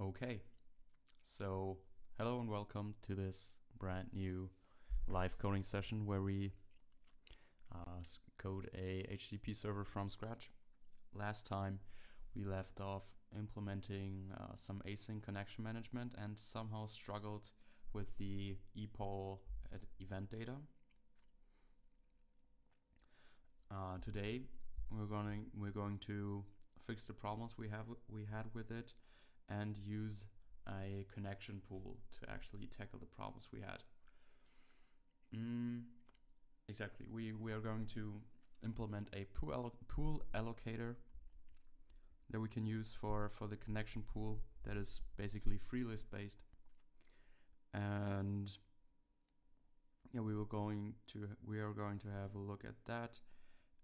Okay, so hello and welcome to this brand new live coding session where we code a HTTP server from scratch. Last time we left off implementing some async connection management and somehow struggled with the ePOL event data. Today we're going to fix the problems we had with it and use a connection pool to actually tackle the problems we had. Exactly. We are going to implement a pool allocator that we can use for the connection pool that is basically free list based. And yeah, we are going to have a look at that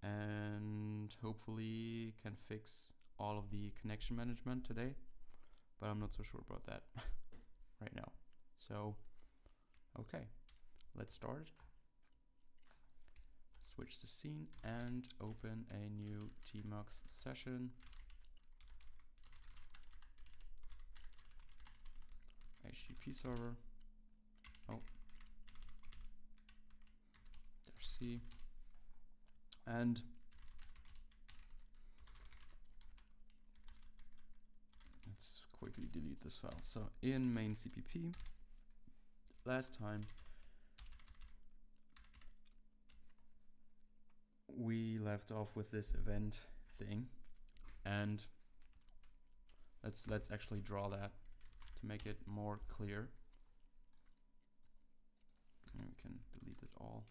and hopefully can fix all of the connection management today, but I'm not so sure about that right now. So, okay, let's start. Switch the scene and open a new tmux session. HTTP server. Oh, -c. And let's quickly delete this file. So in main CPP, last time we left off with this event thing, and let's actually draw that to make it more clear. And we can delete it all.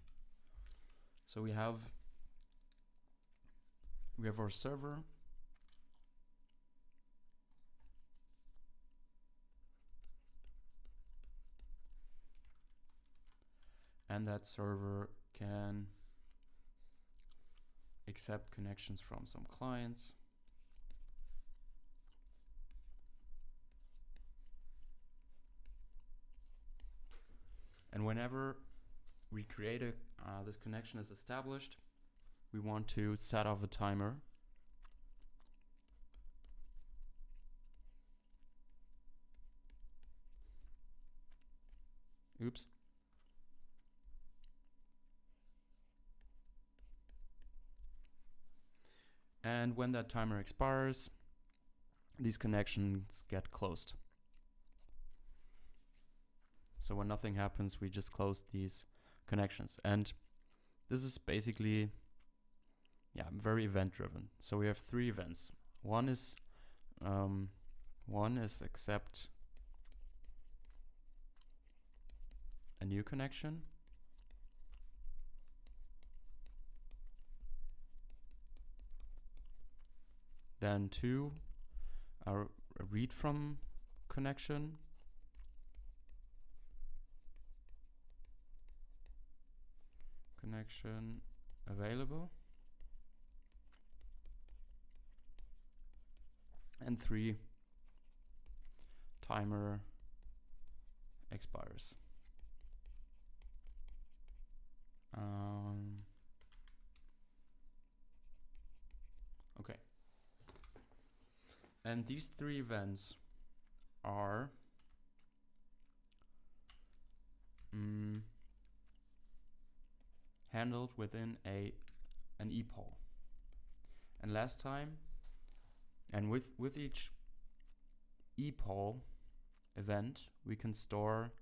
So we have our server, and that server can accept connections from some clients. And whenever we create this connection is established, we want to set off a timer. Oops. And when that timer expires, these connections get closed. So when nothing happens, we just close these connections. And this is basically, very event driven. So we have 3 events. One is accept a new connection. Then 2 are a read from connection. Connection available. And 3 timer expires. Okay. And these 3 events are handled within an ePOL. And last time, and with each ePOL event, we can store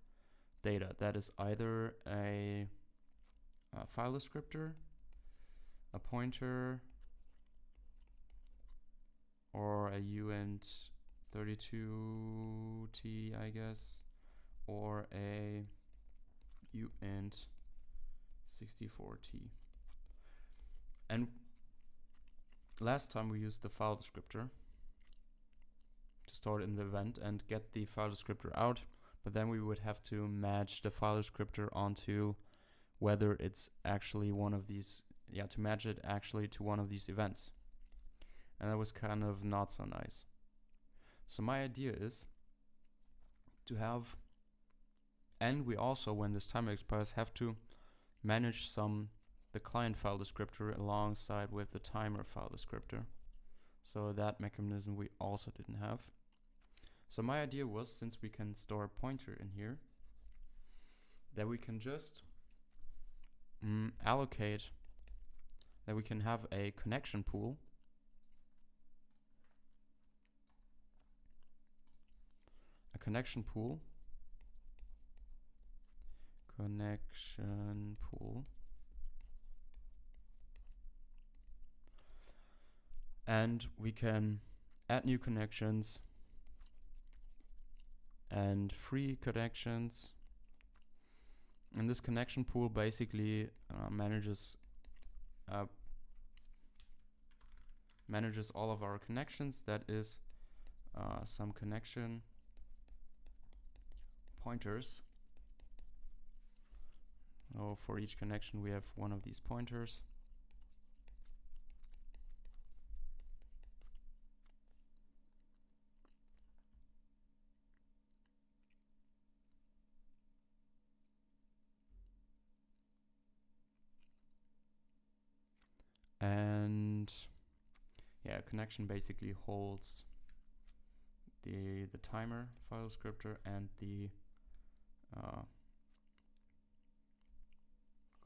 data that is either a file descriptor, a pointer, or a uint32t, I guess, or a uint64t. And last time we used the file descriptor to store it in the event and get the file descriptor out, but then we would have to match the file descriptor onto whether it's actually one of these, to match it actually to one of these events. And that was kind of not so nice. So my idea is to have, and we also, when this timer expires, have to manage the client file descriptor alongside with the timer file descriptor. So that mechanism we also didn't have. So my idea was, since we can store a pointer in here, that we can just allocate, that we can have a connection pool. A connection pool. Connection pool. And we can add new connections and free connections. And this connection pool basically manages all of our connections. That is some connection pointers. So for each connection we have one of these pointers. And yeah, a connection basically holds the timer file descriptor and the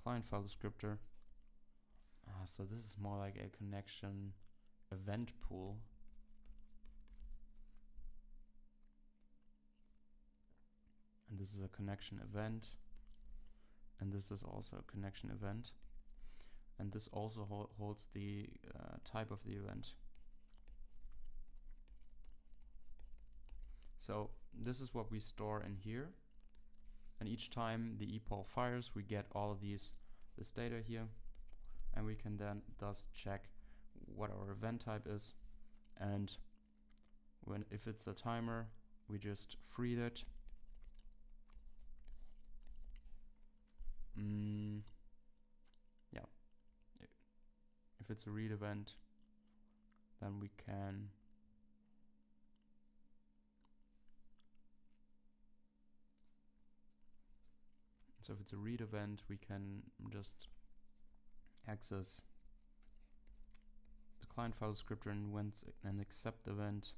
client file descriptor. So this is more like a connection event pool. And this is a connection event. And this is also a connection event. And this also holds the type of the event. So this is what we store in here. And each time the ePOL fires, we get all of this data here. And we can then thus check what our event type is. And if it's a timer, we just free it. Yeah. If it's a read event, then we can so if it's a read event, we can just access the client file descriptor, and once an accept event,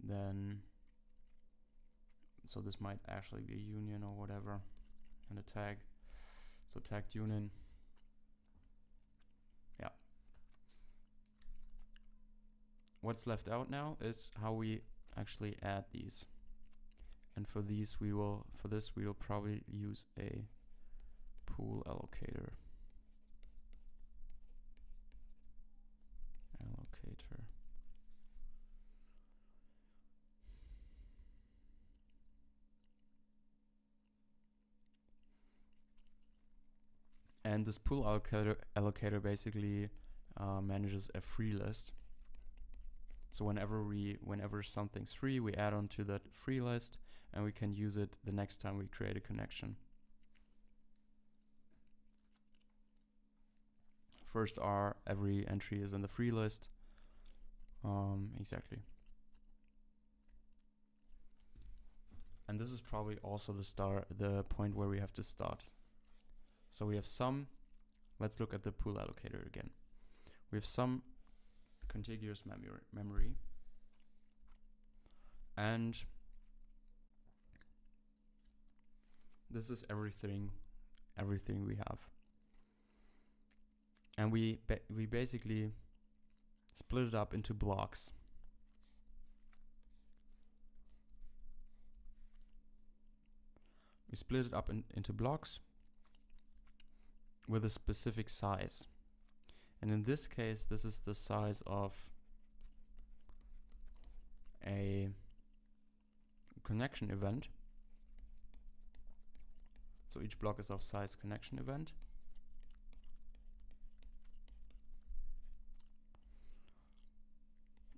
then so this might actually be a union or whatever, and a tag. So tagged union. Yeah. What's left out now is how we actually add these. And for this we will probably use a pool allocator. And this pool allocator basically manages a free list. So whenever something's free, we add on to that free list, and we can use it the next time we create a connection. First every entry is in the free list. Exactly. And this is probably also the point where we have to start. So we have some, let's look at the pool allocator again. We have some contiguous memory, and this is everything we have. And we basically split it up into blocks. We split it up into blocks with a specific size. And in this case, this is the size of a connection event. So each block is of size connection event.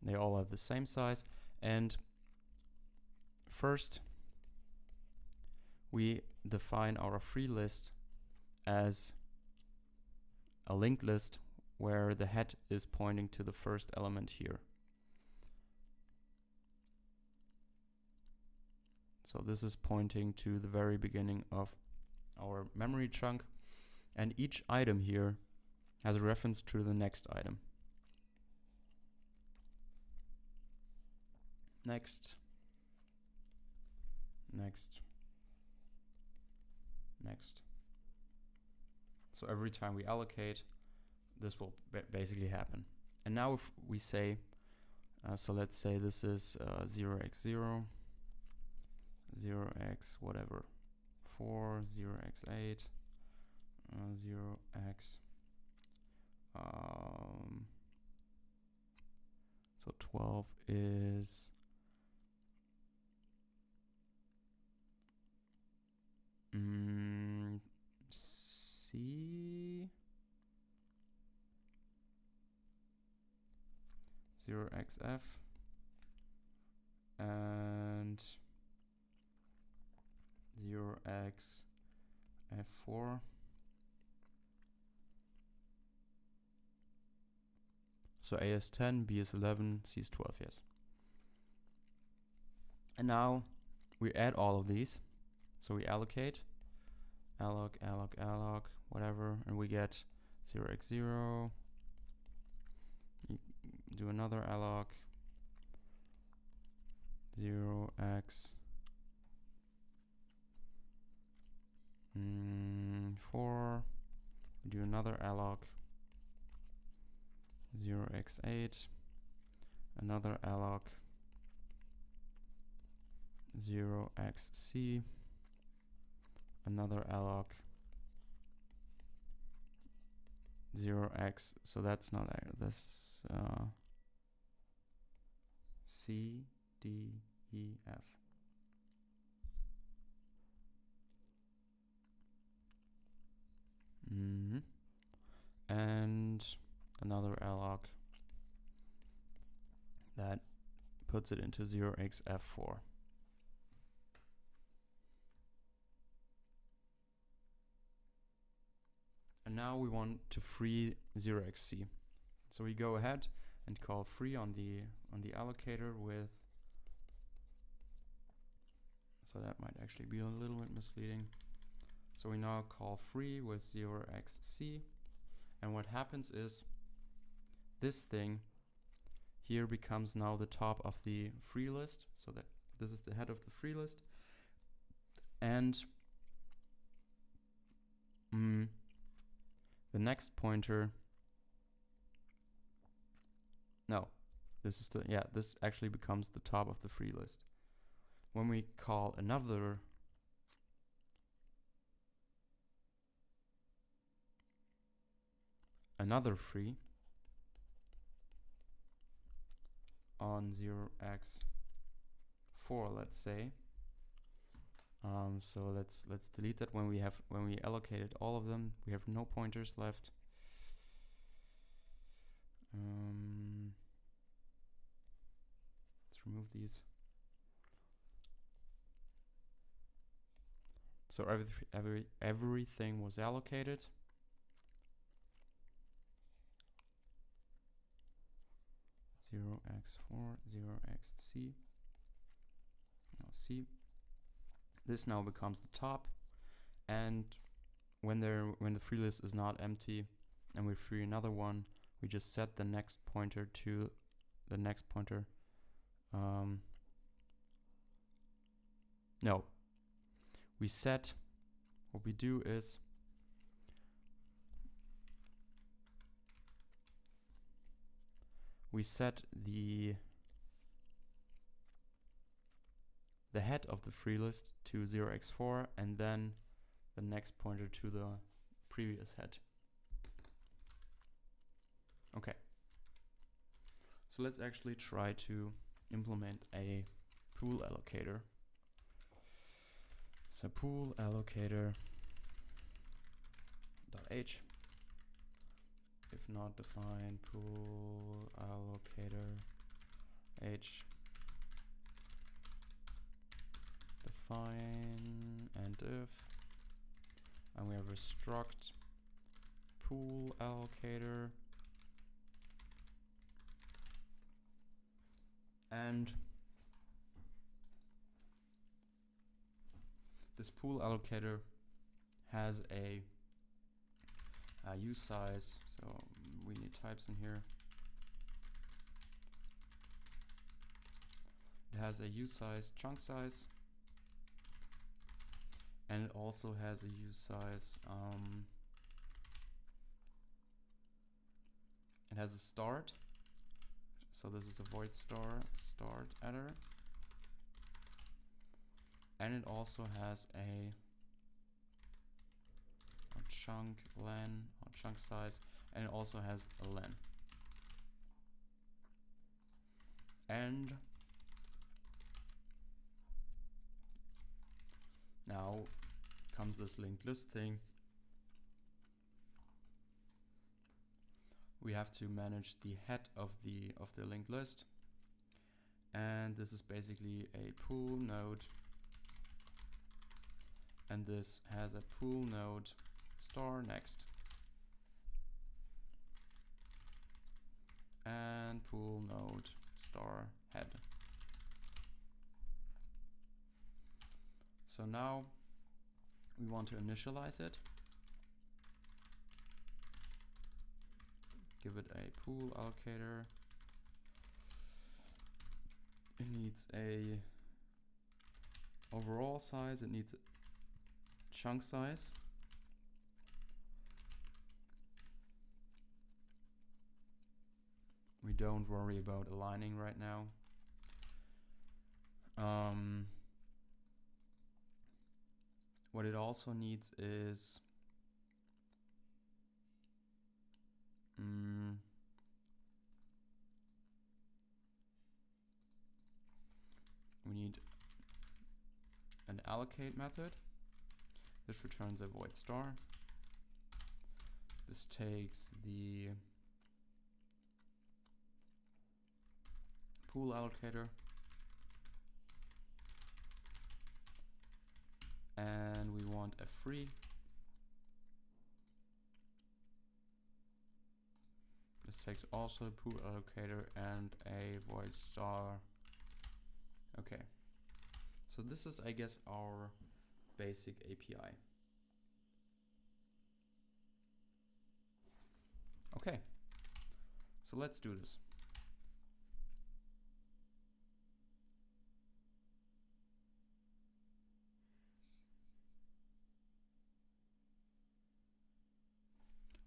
They all have the same size. And first, we define our free list as a linked list where the head is pointing to the first element here. So this is pointing to the very beginning of our memory chunk, and each item here has a reference to the next item. Next, next, next. So every time we allocate, this will basically happen. And now if we say, so let's say this is 0x0, 0x whatever, 4, 0x8, 0x, so 12 is C, 0xf, and 0xf4. So A is 10, B is 11, C is 12, yes. And now we add all of these. So we allocate, alloc, alloc, alloc, whatever, and we get 0x0. You do another alloc, 0x 4. Do another alloc, 0x8. Another alloc, 0xc. Another alloc, 0x. So that's not this. C, D, E, F. And another alloc that puts it into 0xf4. And now we want to free 0xc. So we go ahead and call free on the allocator with, so that might actually be a little bit misleading. So we now call free with 0xc, and what happens is this thing here becomes now the top of the free list, so that this is the head of the free list, and the next pointer, no, this is the, yeah, this actually becomes the top of the free list. When we call another free on 0x4, let's say, so let's delete that. When we allocated all of them, we have no pointers left. Let's remove these. So everything was allocated. Zero x4, 0xc. Now C. This now becomes the top, and when the free list is not empty and we free another one, we just set the next pointer to the next pointer. No, we set, what we do is we set the head of the free list to 0x4 and then the next pointer to the previous head. Okay. So let's actually try to implement a pool allocator. So pool allocator .h, if not defined, pool allocator h define and if, and we have a struct pool allocator, and this pool allocator has a use size, so we need types in here. It has a use size, chunk size, And it also has a usize. It has a start. So this is a void start header. And it also has a chunk len or chunk size, and it also has a len. And now comes this linked list thing. We have to manage the head of the linked list, and this is basically a pool node, and this has a pool node star next, and pool node star head. So now we want to initialize it. Give it a pool allocator. It needs a overall size, it needs a chunk size. We don't worry about aligning right now. What it also needs is we need an allocate method. This returns a void star. This takes the pool allocator and we want a free. This takes also a pool allocator and a void star. Okay, so this is, I guess, our basic API. Okay, so let's do this.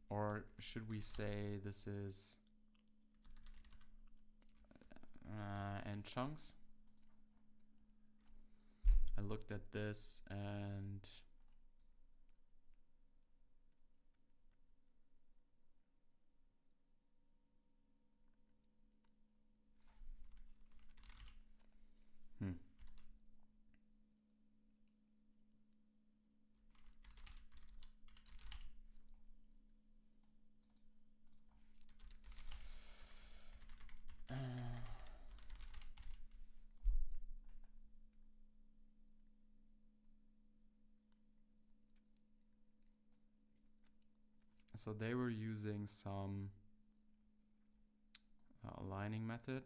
Or should we say this is and chunks? I looked at this and so they were using some aligning method.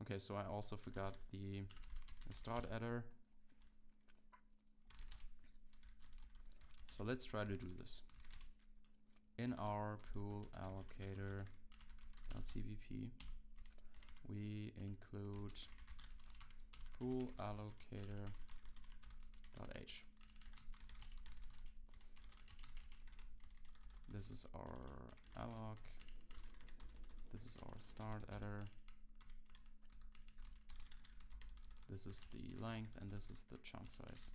Okay, so I also forgot the start header. So let's try to do this. In our pool allocator.cpp, we include pool allocator.h. This is our alloc. This is our start header. This is the length, and this is the chunk size.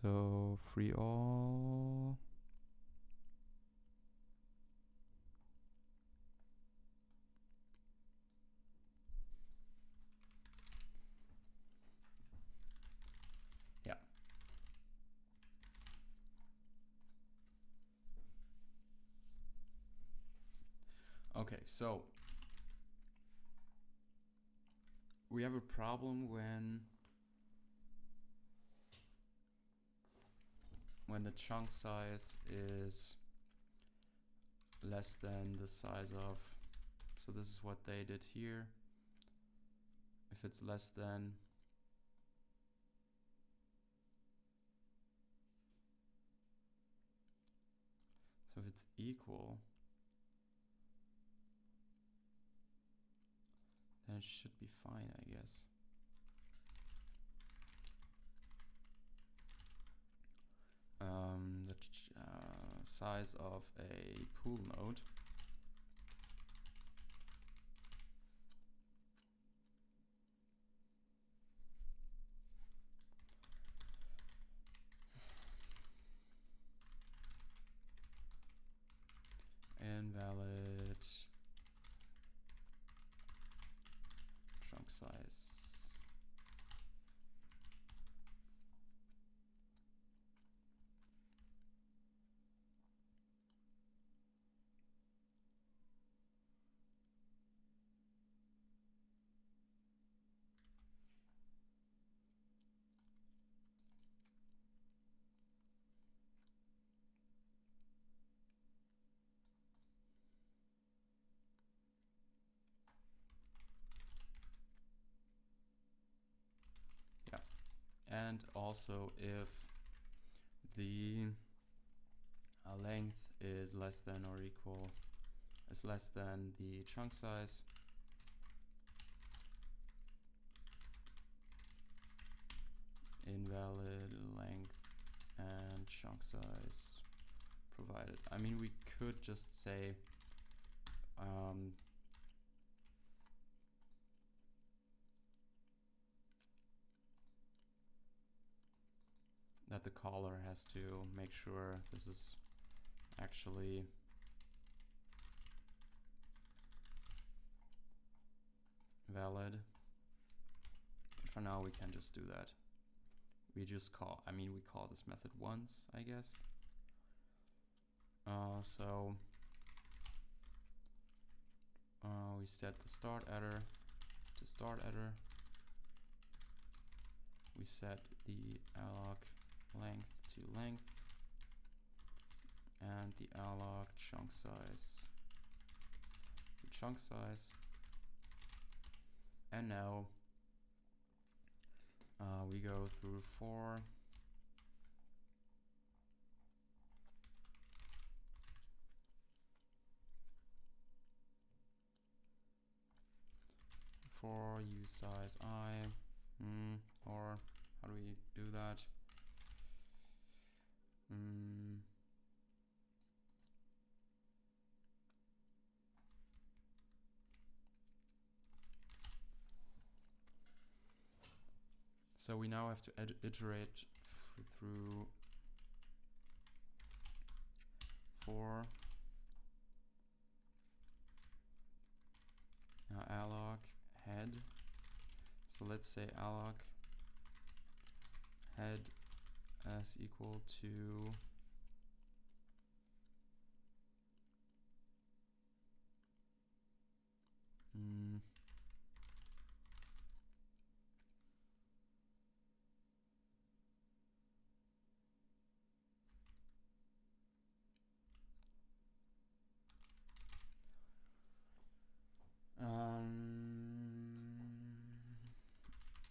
So free all. Okay, so we have a problem when the chunk size is less than the size of, so this is what they did here. If it's less than so if it's equal, then it should be fine, I guess. The size of a pool node invalid chunk size. And also if the length is less than or equal, is less than the chunk size, invalid length and chunk size provided. I mean, we could just say that the caller has to make sure this is actually valid. But for now, we can just do that. We just call, I mean, we call this method once, I guess. So we set the start attr to start attr. We set the alloc length to length and the alloc chunk size to chunk size. And now we go through for usize I, or how do we do that? So we now have to iterate through for alloc head. So let's say alloc head as equal to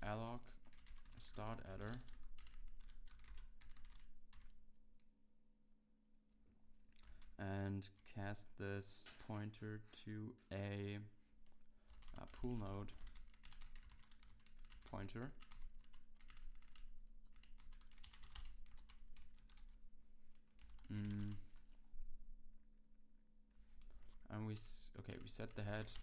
alloc start attr and cast this pointer to a pool node pointer. And we set the head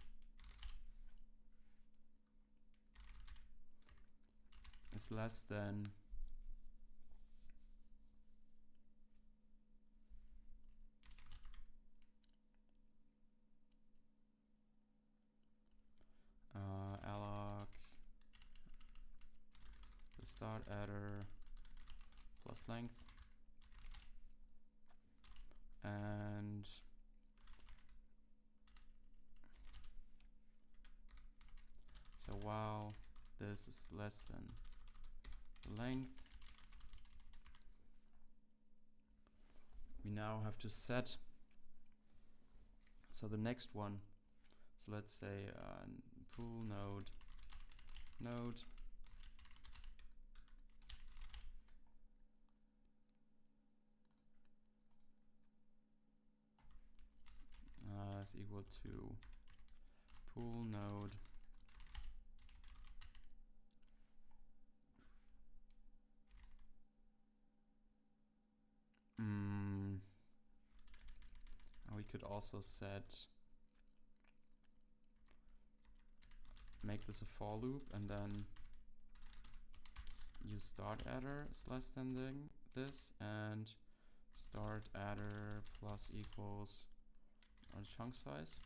is less than alloc the start attr plus length and So while this is less than the length, we now have to set, so the next one, so let's say pool node is equal to pool node we could also make this a for loop and then use start adder is less than this, and start adder plus equals our chunk size.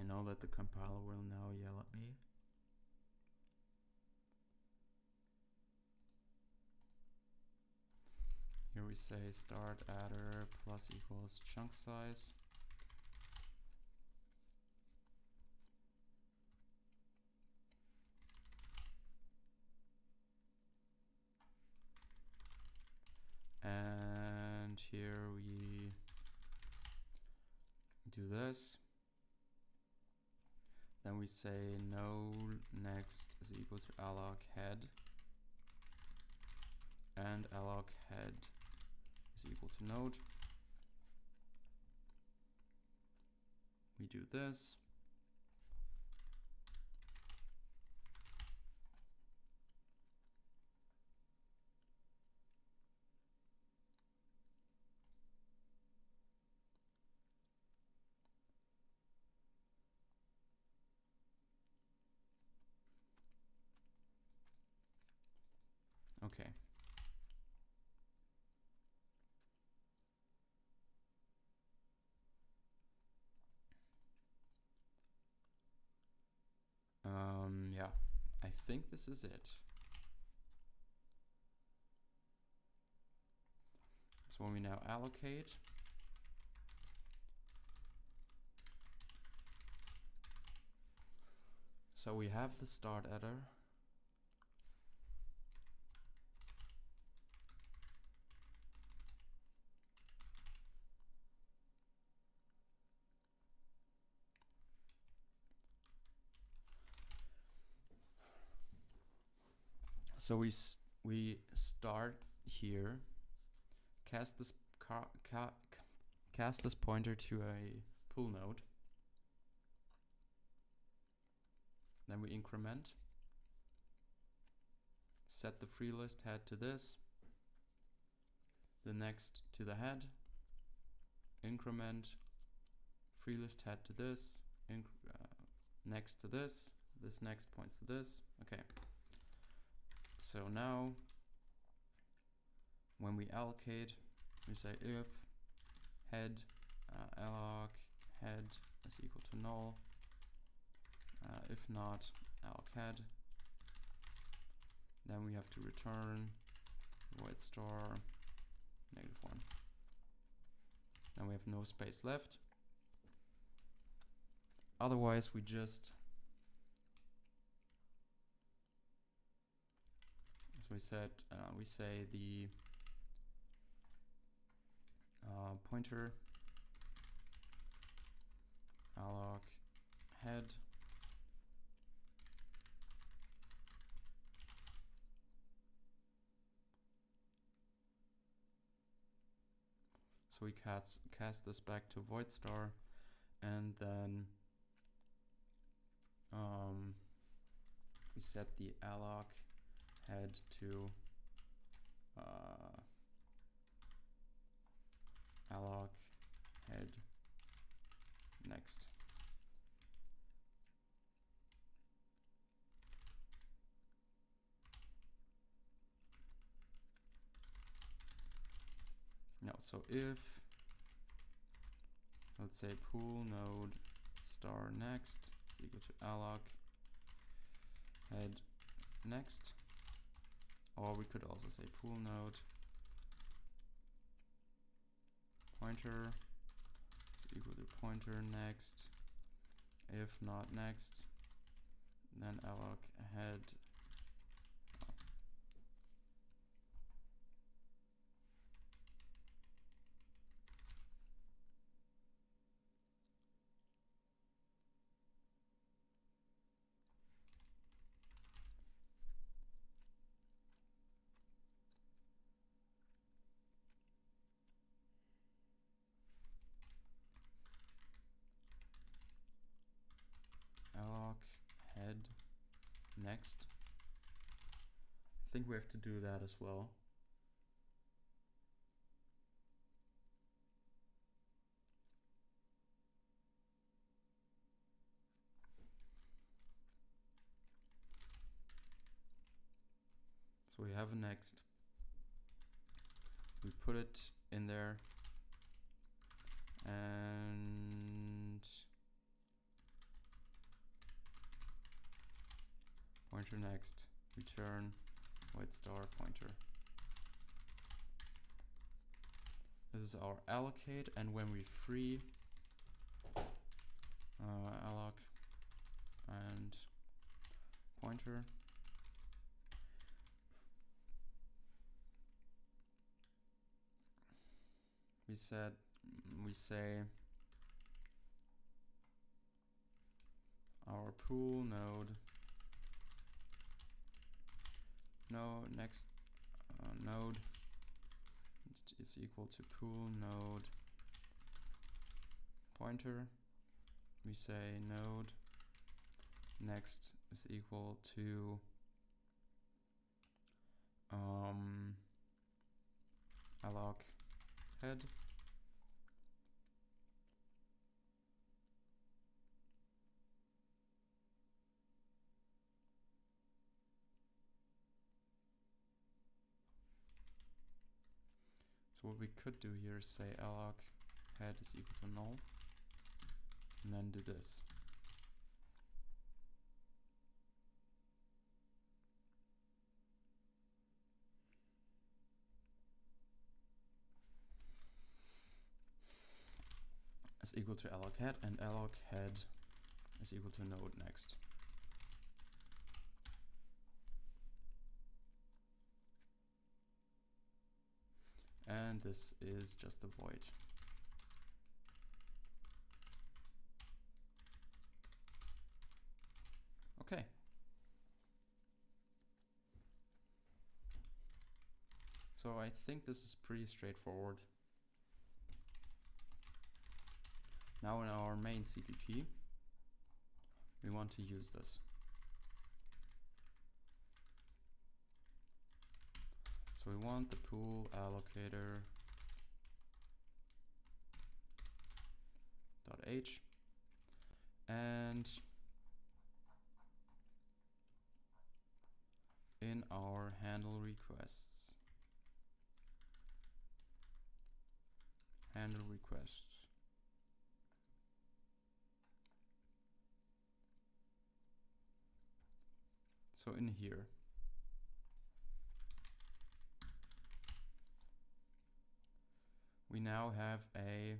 I know that the compiler will now yell at me. Here we say start adder plus equals chunk size. And here we do this. Then we say no next is equal to alloc head, and alloc head is equal to node. We do this. Okay. Yeah, I think this is it. So when we now allocate, so we have the start adder. So we start here, cast this pointer to a pull node, then we increment, set the free list head to this, the next to the head, increment, free list head to this, next to this next points to this. Okay. So now, when we allocate, we say if head alloc head is equal to null. If not, alloc head. Then we have to return void star -1. Then we have no space left. Otherwise, we just we say the pointer alloc head so we cast this back to void star, and then we set the alloc head to alloc head next. Now, so if, let's say pool node star next is equal to alloc head next, or we could also say pool node pointer is equal to pointer next. If not next, then alloc head alloc head next. I think we have to do that as well. So we have a next. We put it in there, and pointer next, return void star pointer. This is our allocate, and when we free alloc and pointer, we say our pool node next node is equal to pool node pointer. We say node next is equal to alloc head So what we could do here is say alloc head is equal to null, and then do this. Is equal to alloc head, and alloc head is equal to node next. And this is just a void. Okay. So I think this is pretty straightforward. Now in our main CPP, we want to use this. So we want the pool allocator .h, and in our handle requests, so in here, we now have a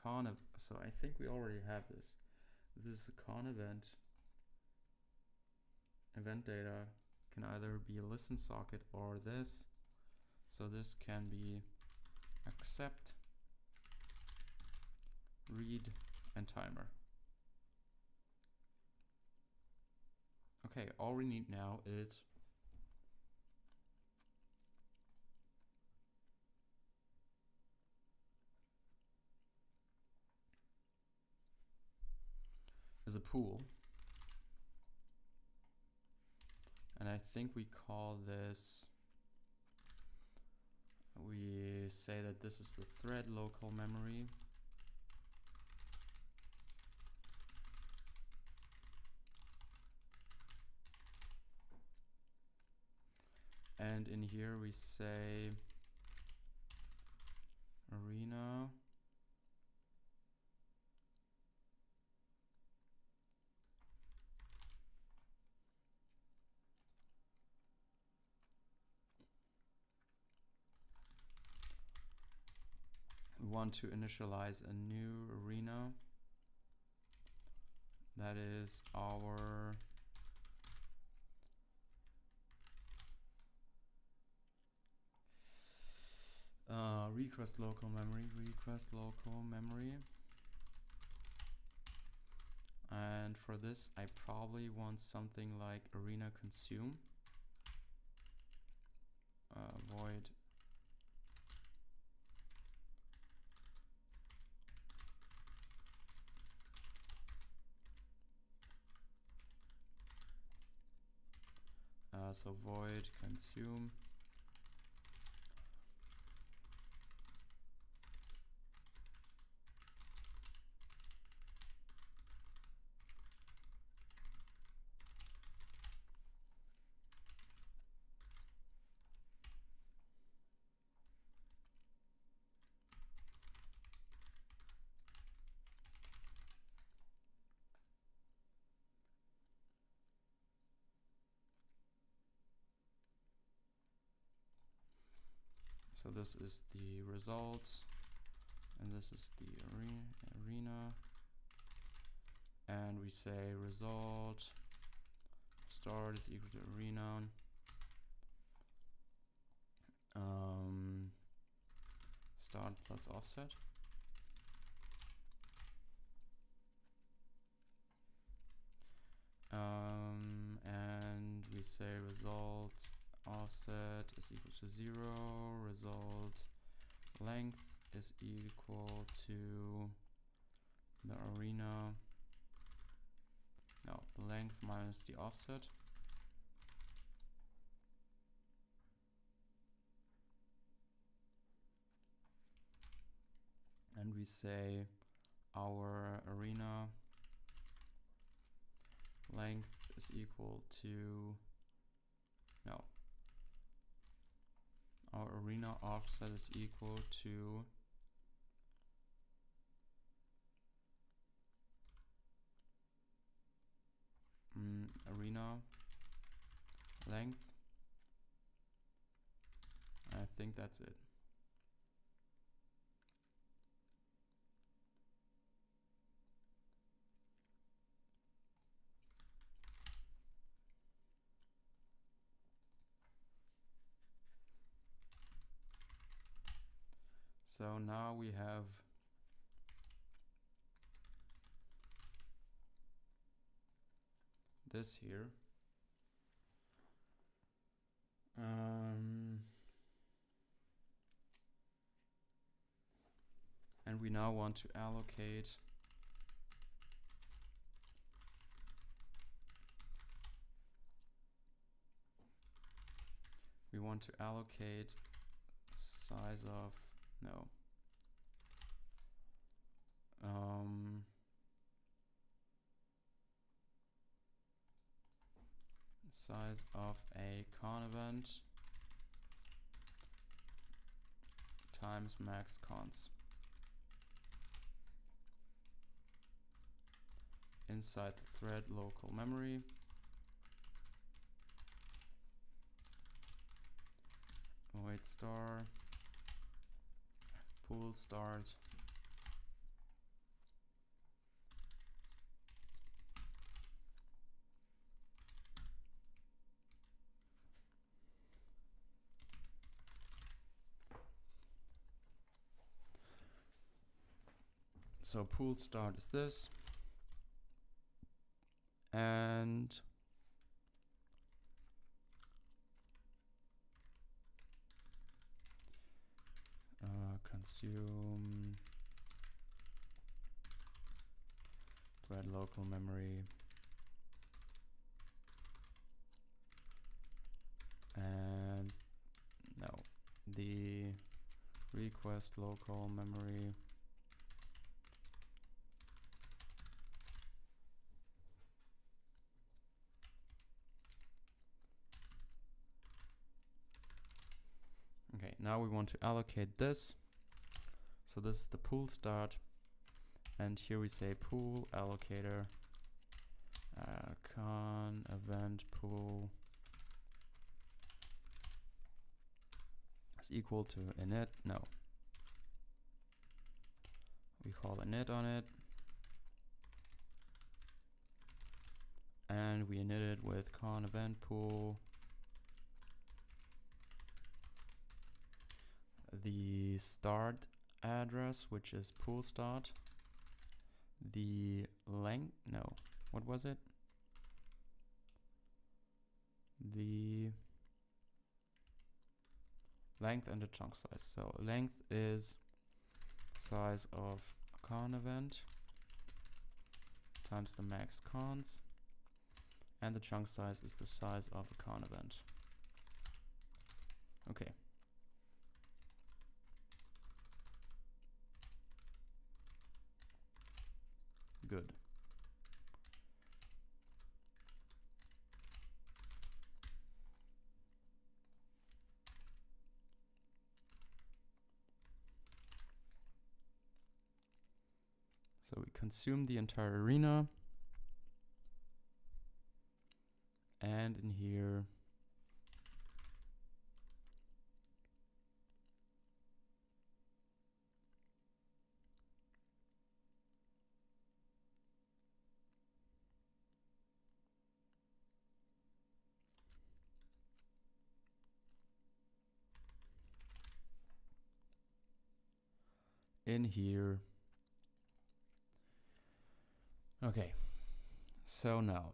con of, so I think we already have this. This is a con event. Event data can either be a listen socket or this. So this can be accept, read, and timer. Okay, all we need now is a pool, and I think we call this, we say that this is the thread local memory, and in here we say arena want to initialize a new arena. That is our request local memory. And for this, I probably want something like arena consume. Void so void consume. So this is the results, and this is the arena, and we say result start is equal to arena, start plus offset. And we say result offset is equal to 0, result length is equal to the arena, no, length minus the offset. And we say our arena length is equal to, no, our arena offset is equal to arena length. I think that's it. So now we have this here. And we now want to allocate size of, no, size of a con event times max cons inside the thread local memory. Void star pool start so pool start is this, and consume thread local memory, and no, the request local memory Okay, now we want to allocate this. So this is the pool start, and here we say pool allocator con event pool is equal to init, no, call init on it. And we init it with con event pool. The start address, which is pool start. The length, no, what was it? The length and the chunk size. So length is size of con event times the max cons, and the chunk size is the size of a con event. Okay. Good. So we consume the entire arena. And in here, okay, so now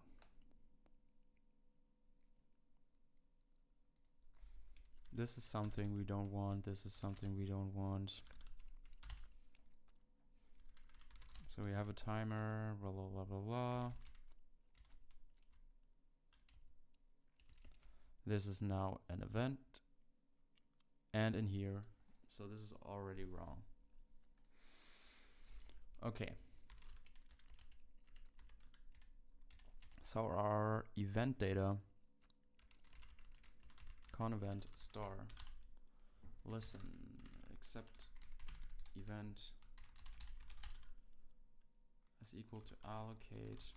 this is something we don't want, this is something we don't want. So we have a timer, blah, blah, blah, blah, blah. This is now an event. And in here, so this is already wrong. Okay. So our event data, con event star, listen, accept event is equal to allocate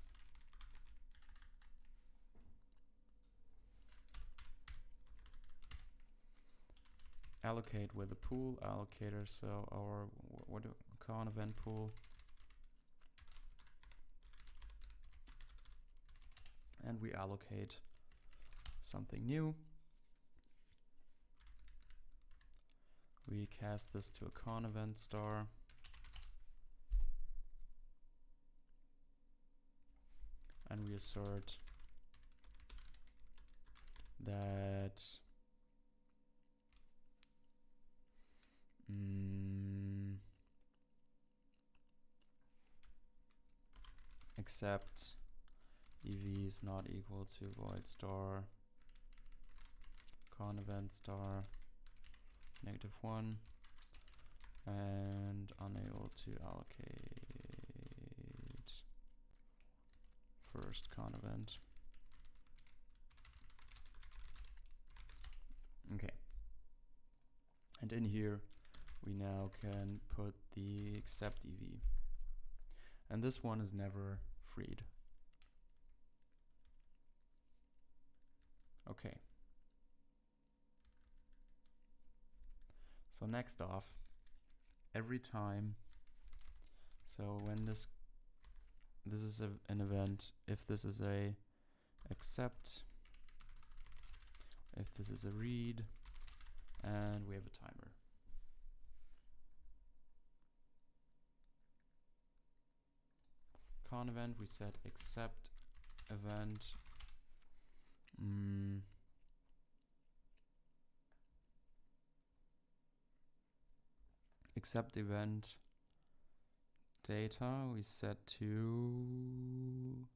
with a pool allocator. So our con event pool, and we allocate something new. We cast this to a con event star. And we assert that except EV is not equal to void star con event star -1 and unable to allocate first con event. Okay. And in here we now can put the accept EV. And this one is never freed. Okay. So next off, every time, so when this is an event, if this is a accept, if this is a read, and we have a timer. Con event, we set accept event accept event data, we set to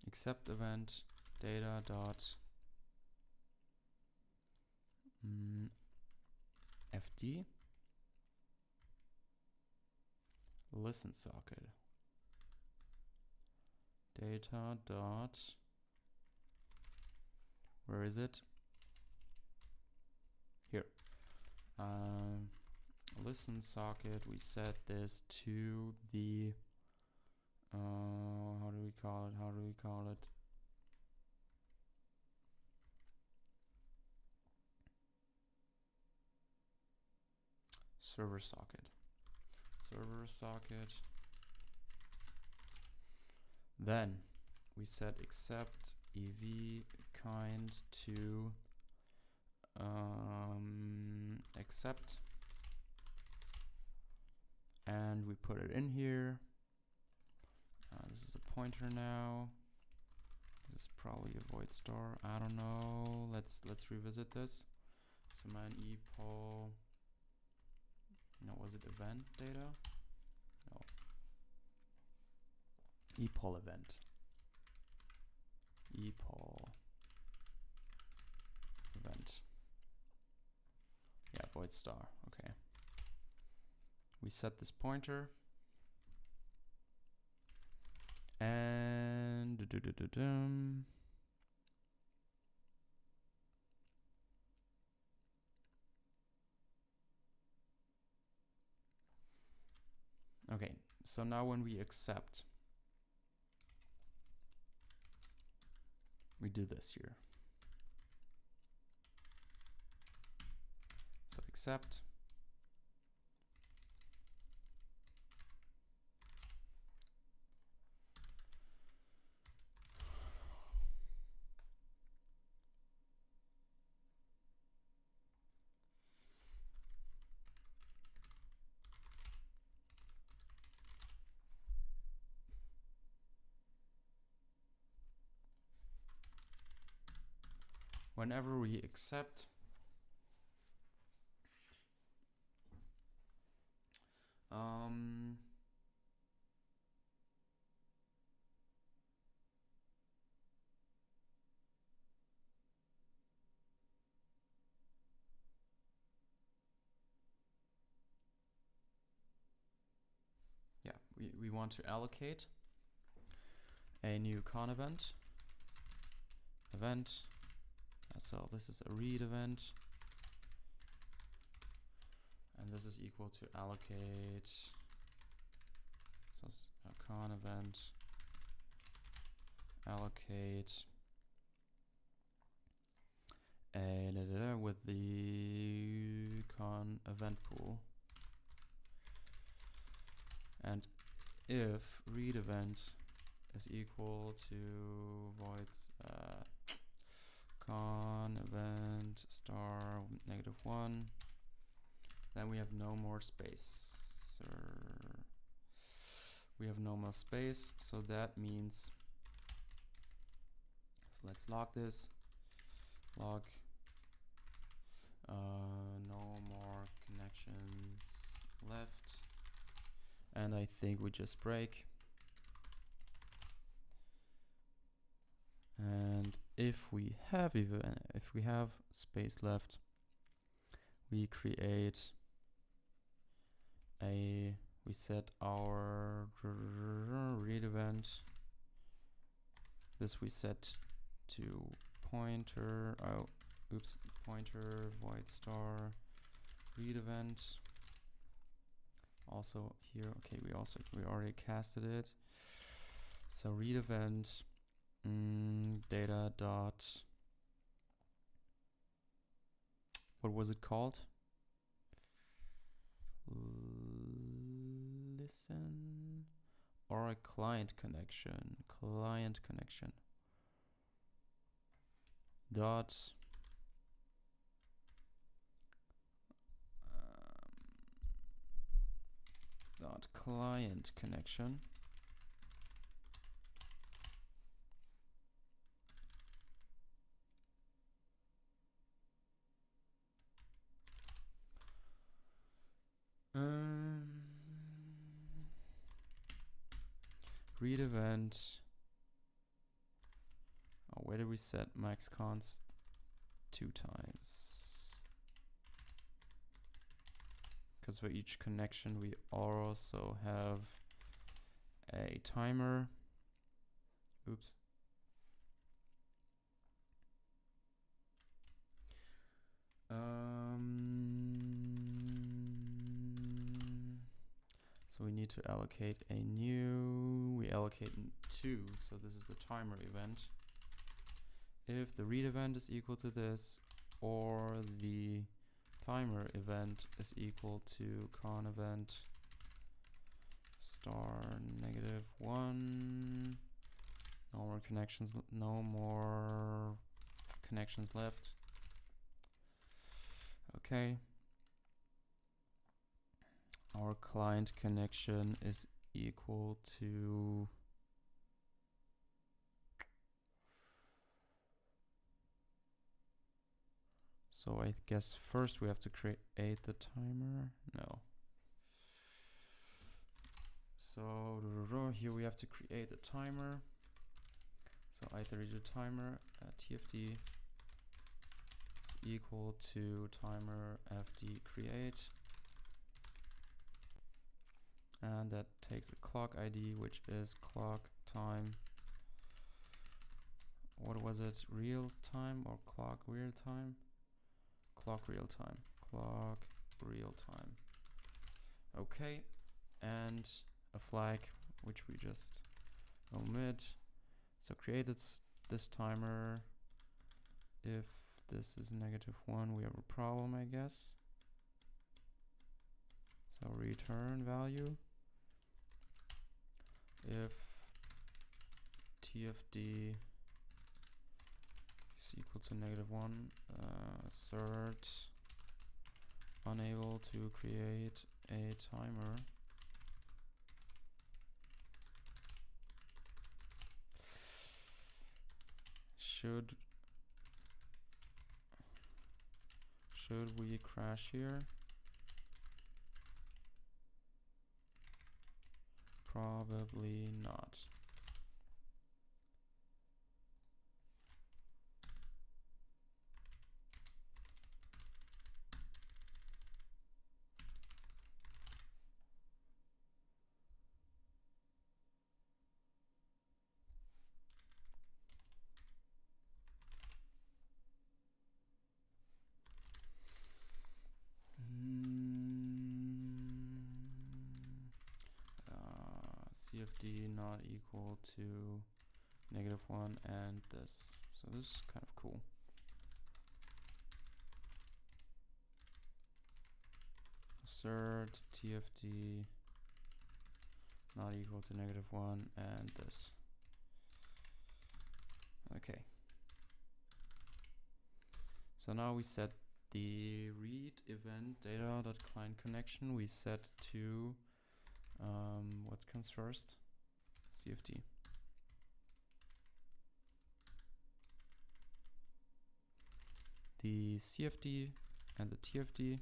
accept event data dot fd listen socket data dot, where is it? Here. Listen socket, we set this to the how do we call it? server socket. Server socket. Then we set accept ev kind to accept, and we put it in here. This is a pointer now. This is probably a void star. I don't know. Let's revisit this. So man epoll. No, was it event data? No. Epoll event. Epoll event. Yeah, void star. Okay. We set this pointer. And okay, so now when we accept, we do this here. So accept. Whenever we accept, yeah, we want to allocate a new con event. So this is a read event, and this is equal to allocate. So a con event allocate a with the con event pool, and if read event is equal to voids con event star -1, then we have no more space. We have no more space, so that means, so let's log this. Log no more connections left, and I think we just break. And if we have space left, we create we set our read event. This we set to pointer. Pointer void star read event. Also here, okay, we already casted it. So read event data dot, what was it called? Listen, or a client connection. Dot client connection. Read event. Oh, where did we set max cons? 2 times. Because for each connection we also have a timer. Oops. So we need to allocate a new, we allocate 2, so this is the timer event. If the read event is equal to this, or the timer event is equal to con event star -1. No more connections left. Okay. Our client connection is equal to so I guess first we have to create the timer. No. So here we have to create a timer. So iterate timer tfd is equal to timer fd create, and that takes a clock ID, which is clock time. What was it? Real time or clock real time? Clock real time. Clock real time. Okay, and a flag which we just omit. So created this timer. If this is -1, we have a problem, I guess. So return value. If tfd is equal to -1, assert unable to create a timer. Should we crash here? Probably not. CFD not equal to -1 and this. So this is kind of cool. Assert TFD not equal to -1 and this. Okay. So now we set the read event data.client connection. We set to what comes first? CFD. The CFD and the TFD,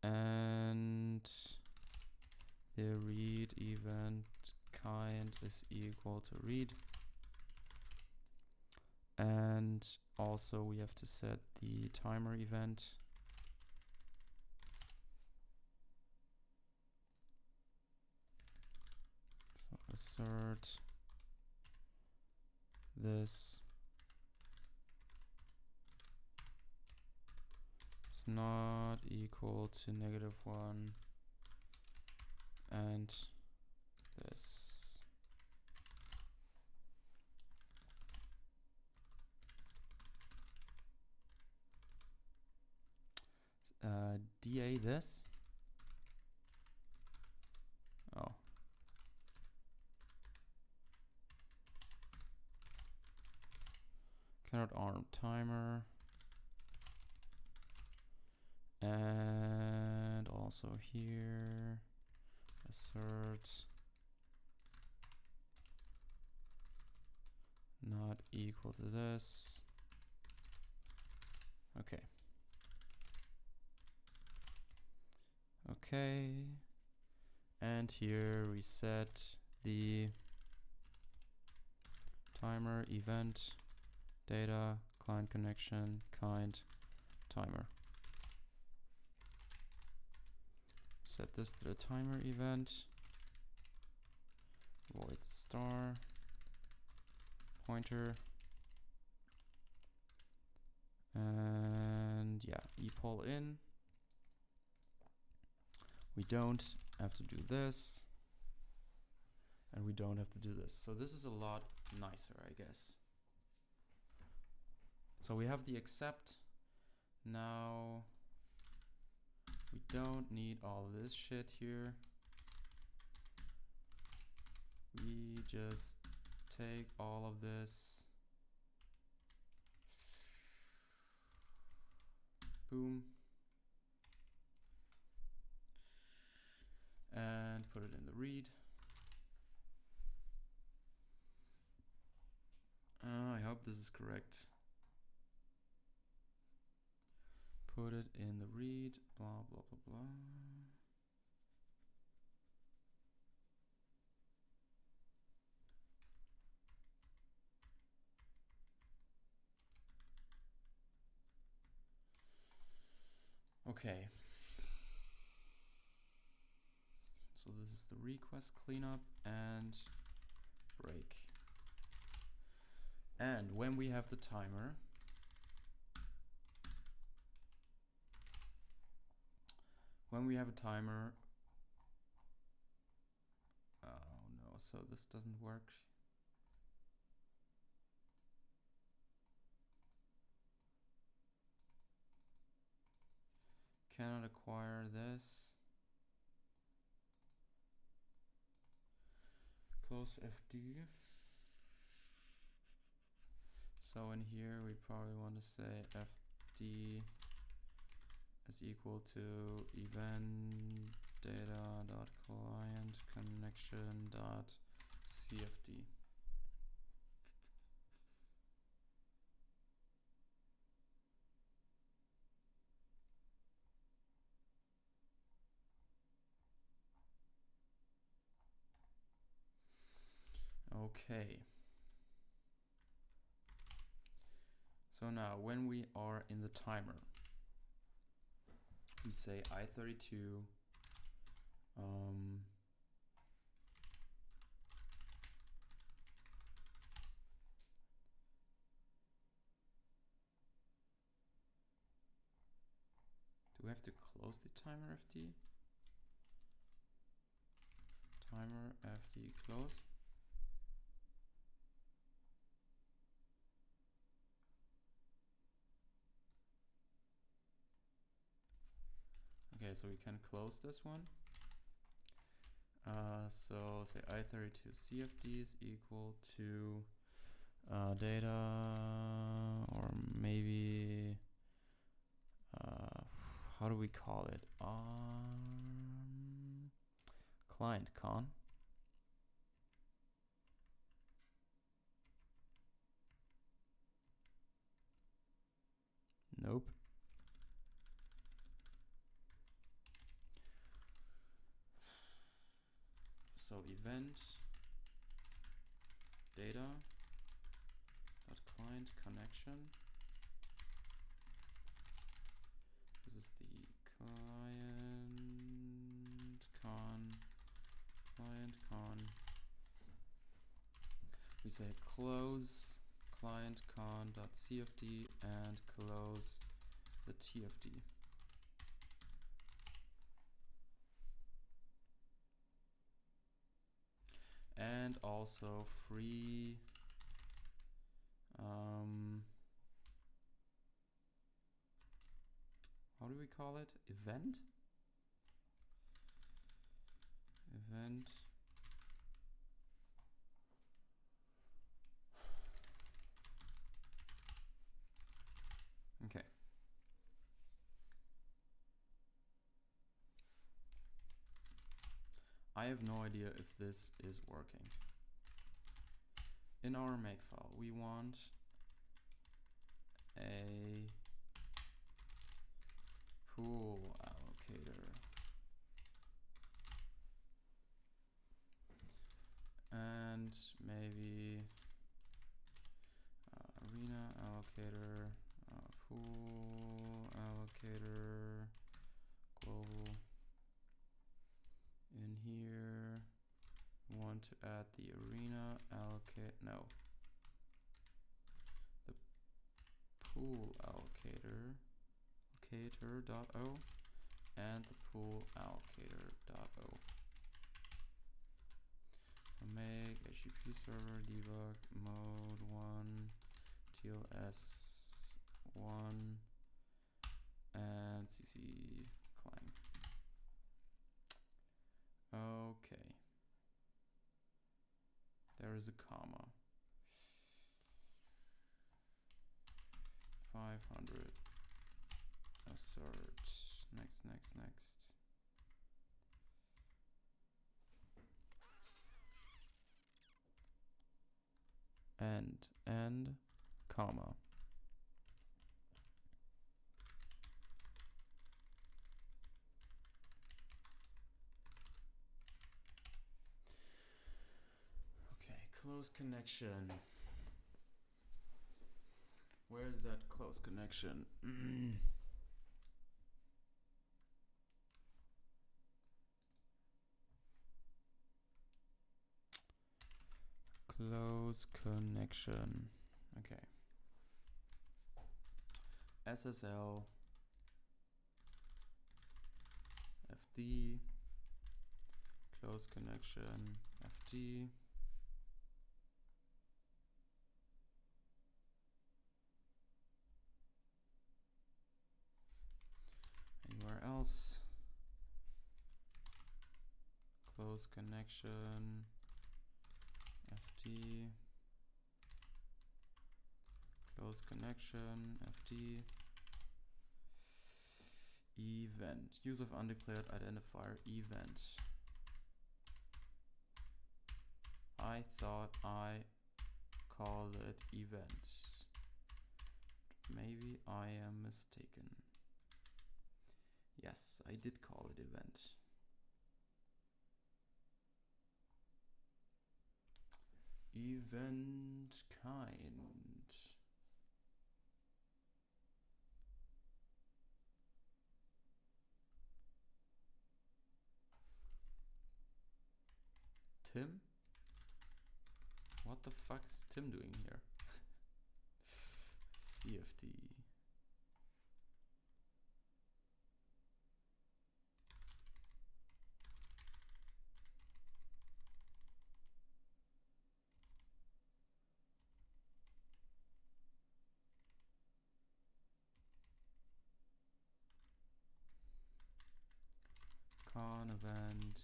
and the read event kind is equal to read. And also we have to set the timer event. So assert this is not equal to -1 and this. DA this. Oh. Cannot arm timer. And also here, assert not equal to this. Okay. Okay. And here we set the timer event data client connection kind timer. Set this to the timer event. Void star pointer. And yeah, epoll in. We don't have to do this. And we don't have to do this. So this is a lot nicer, I guess. So we have the accept Now we don't need all this shit here. We just take all of this, boom, and put it in the read. I hope this is correct. Put it in the read, blah, blah, blah, blah. Okay. So this is the request cleanup and break. And when we have the timer, oh no, so this doesn't work. Cannot acquire this. Close FD. So in here we probably want to say FD is equal to event data.client connection.cfd. Okay. So now when we are in the timer, we say i32 do we have to close the timer FD? Timer FD close. Okay, so we can close this one. So say i32 CFD is equal to data, or maybe how do we call it? Client con. Nope. So event data dot client connection. This is the client con. We say close client con.cfd and close the TFD. And also free how do we call it? Event okay. I have no idea if this is working. In our makefile, we want a pool allocator and maybe arena allocator, pool allocator, global. In here, we want to add the arena allocate, no, the pool allocator, allocator.o, and the pool allocator.o. Make HTTP server debug mode 1 TLS 1 is a comma. 500. Assert. Next. And comma. Okay, close connection. Where's that close connection? Close connection. Okay. SSL FD close connection FD. Anywhere else? Close connection FD. Close connection FD. Event. Use of undeclared identifier event. I thought I called it event. Maybe I am mistaken. Yes, I did call it event. Event kind. Tim? What the fuck is Tim doing here? CFD. Con event.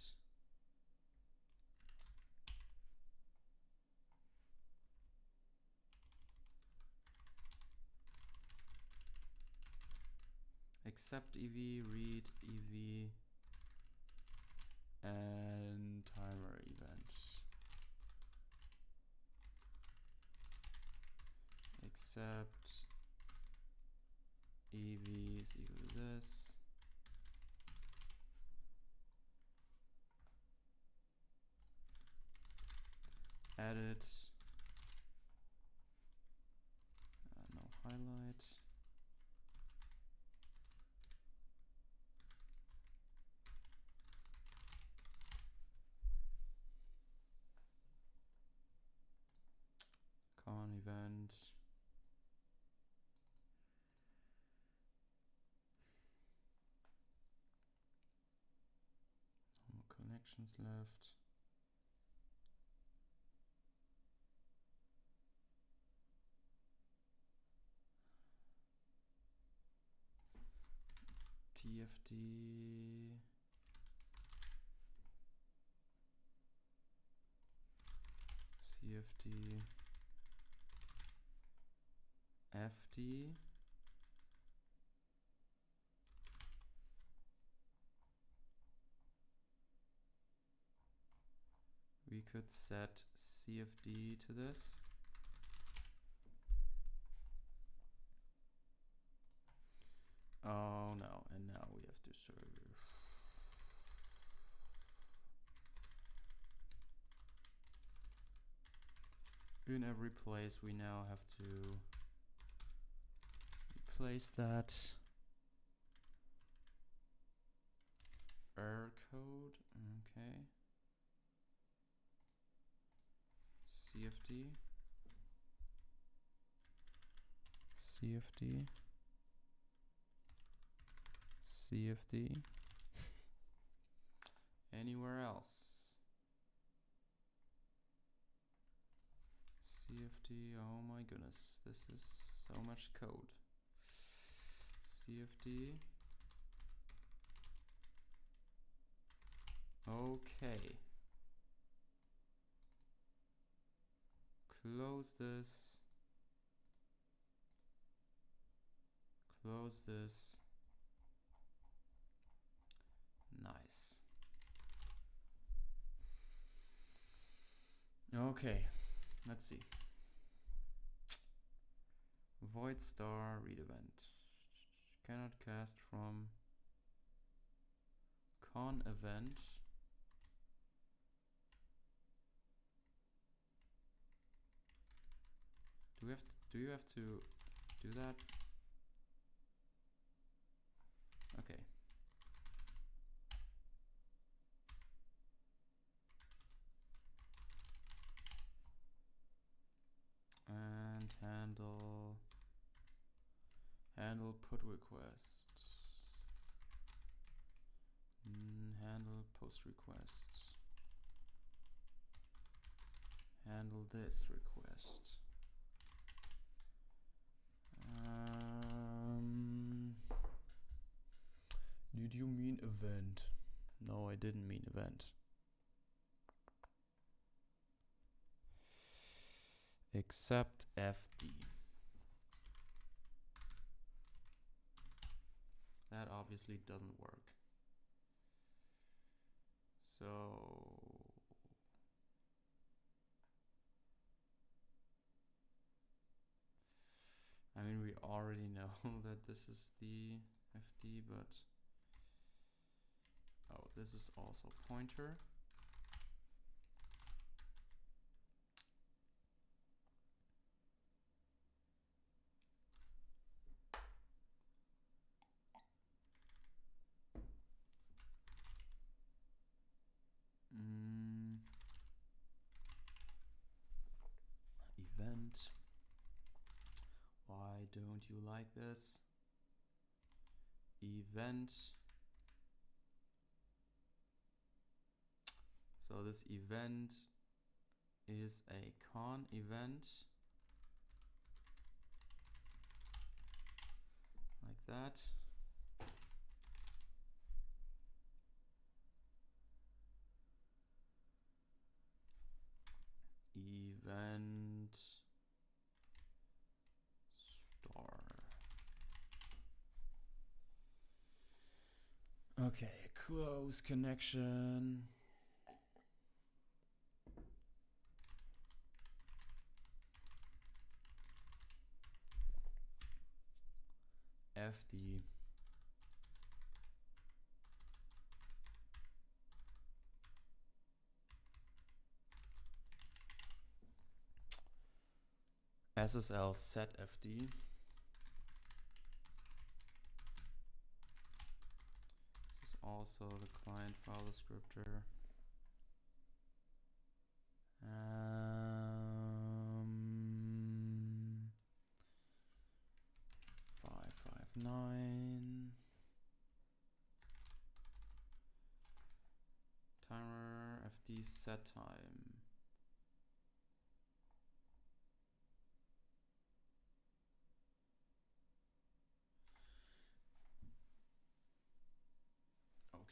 Accept EV, read EV, and timer event. Accept EV is equal to this. Edit. No highlight. Con event. No more connections left. TFD. CFD. FD. We could set CFD to this. Oh no, and now we have to serve. In every place we now have to replace that error code. Okay. CFD. CFD. CFD. Anywhere else? CFD, oh my goodness, this is so much code. CFD. Okay. close this, close this. Nice. Okay, let's see. Void star read event. Cannot cast from con event. Do you have to do that? Okay. And handle put request. Handle post request. Handle this request. Did you mean event? No, I didn't mean event. Except FD. That obviously doesn't work. So I mean, we already know that this is the FD, but oh, this is also pointer. Event. Why don't you like this? Event. So this event is a con event. Like that. Event star. Okay, close connection. FD. SSL set FD. This is also the client file descriptor. 559. Timer FD set time.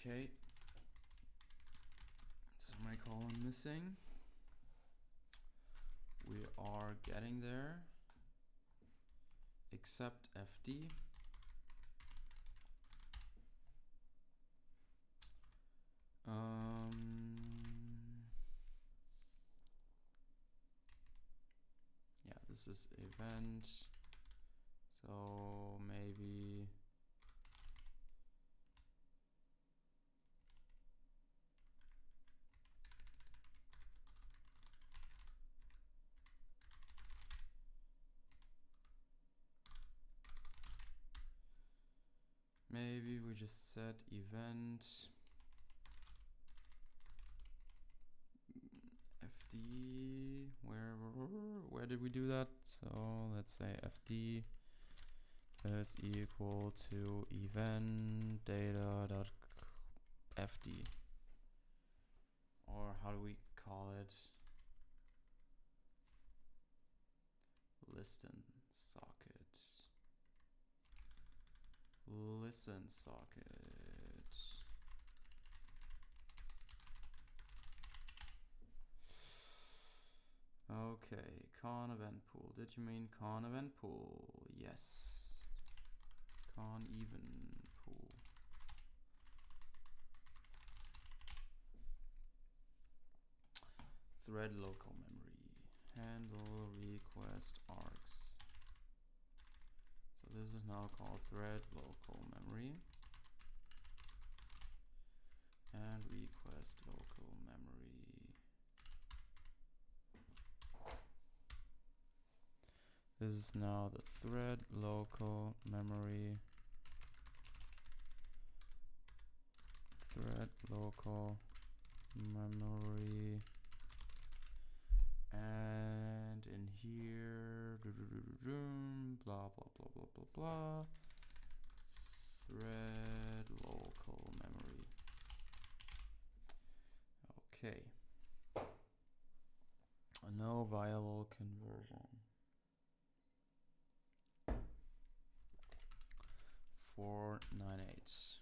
Okay. Semicolon missing. We are getting there. Except FD. Yeah, this is event. So maybe we just set event FD. Where did we do that? So let's say FD is equal to event data dot FD, or how do we call it? Listen socket. Listen socket. Okay, con event pool. Did you mean con event pool? Yes. Con even pool. Thread local memory. Handle request args. So this is now called thread local memory. And request local memory. This is now the thread local memory. Thread local memory. And in here, blah, blah, blah, blah, blah, blah. Thread local memory. Okay. A no viable conversion. 498.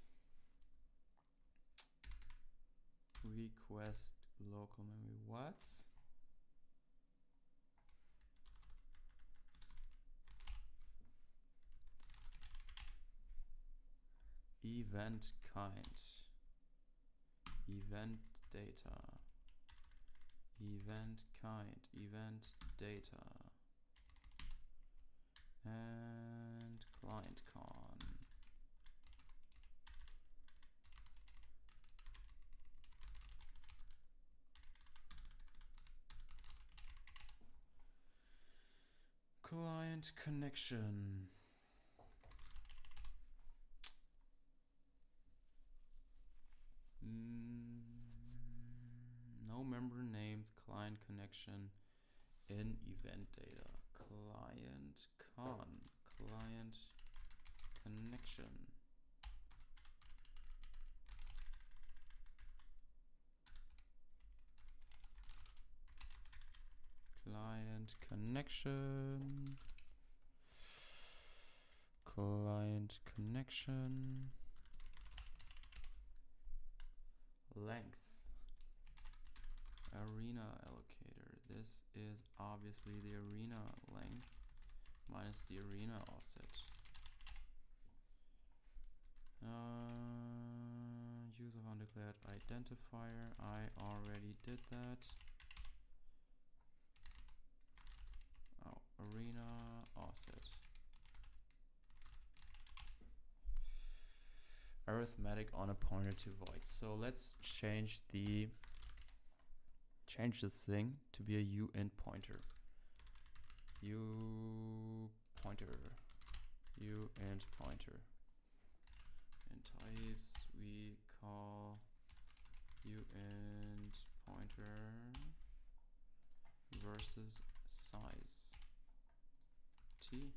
Request local memory. What? Event kind. Event data. Event kind. Event data. And client con. Client connection. No member named client connection in event data. Client con. Client connection. Client connection. Client connection. Length. Arena allocator. This is obviously the arena length minus the arena offset. Use of undeclared identifier. I already did that. Oh, arena offset. Arithmetic on a pointer to void. So let's change this thing to be a uint pointer. Uint pointer. In types we call uint pointer versus size t.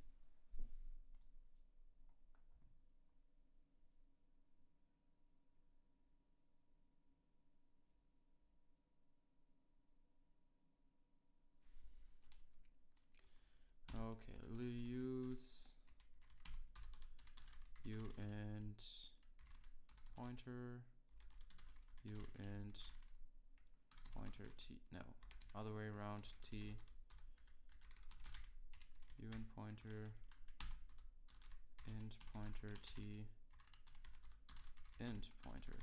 Okay, use uint pointer uint pointer t. No, other way around. T uint pointer int pointer t int pointer.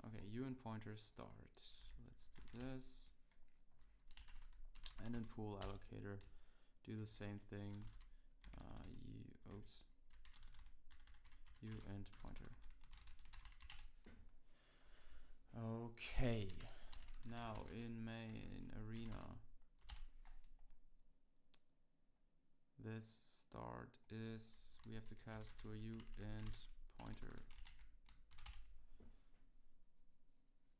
Okay, uint pointer start. Let's do this. And in pool allocator, do the same thing. Uint pointer. Okay. Now in main arena, this start is, we have to cast to a uint pointer.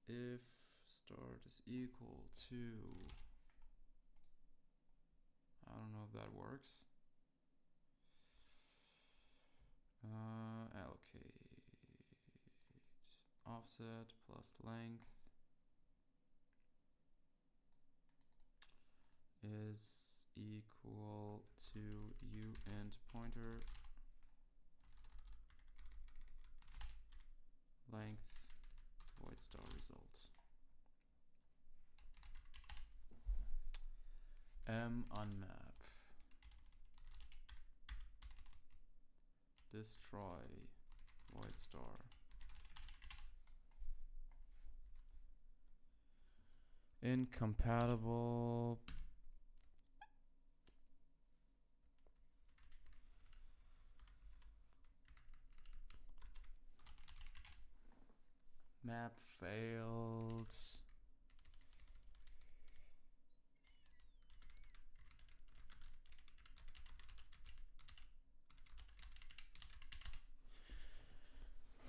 If start is equal to, I don't know if that works. Allocate offset plus length is equal to uint pointer length void star result. unmap. Destroy void star. Incompatible. Map failed.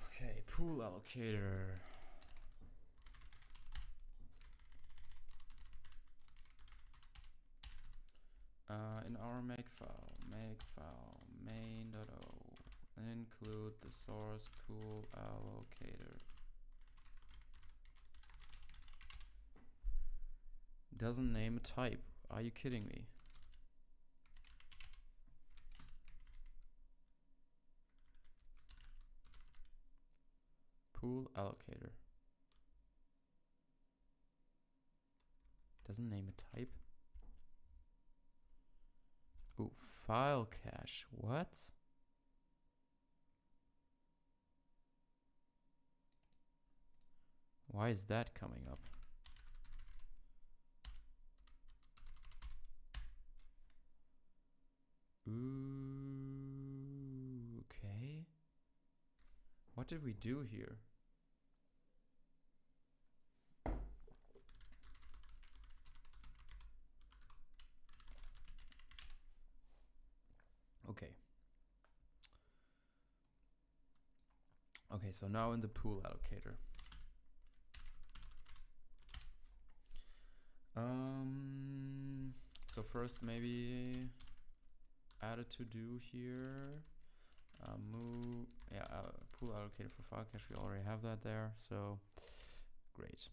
Okay, pool allocator. In our makefile main.o, include the source pool allocator. Doesn't name a type. Are you kidding me? Pool allocator. Doesn't name a type. Ooh, file cache. What? Why is that coming up? Ooh, okay. What did we do here? Okay. Okay, so now in the pool allocator. So first maybe add a to-do here. Move, yeah, pool allocator for file cache. We already have that there, so great.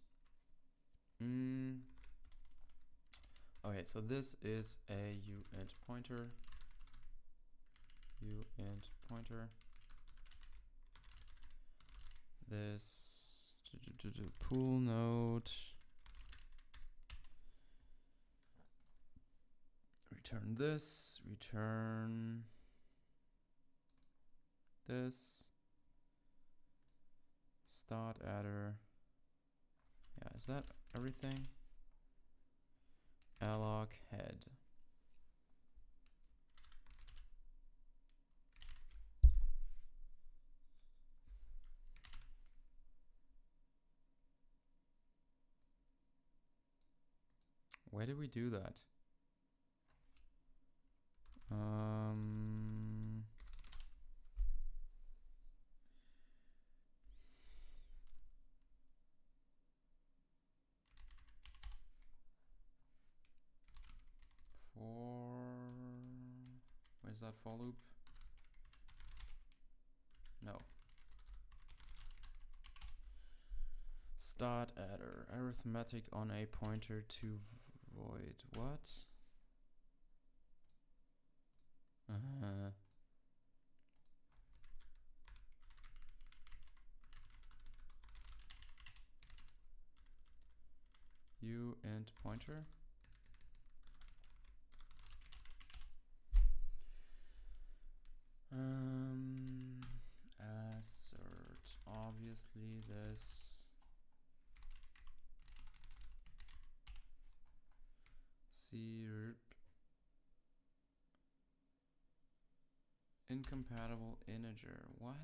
Okay, so this is a uint pointer. Uint pointer. This pool node. Return this. Return this. Start adder. Yeah, is that everything? Alloc head. Where did we do that? Where's that for loop? No. Start adder. Arithmetic on a pointer to void. What? Uint pointer. Assert. Obviously this. Serp. Incompatible integer. What?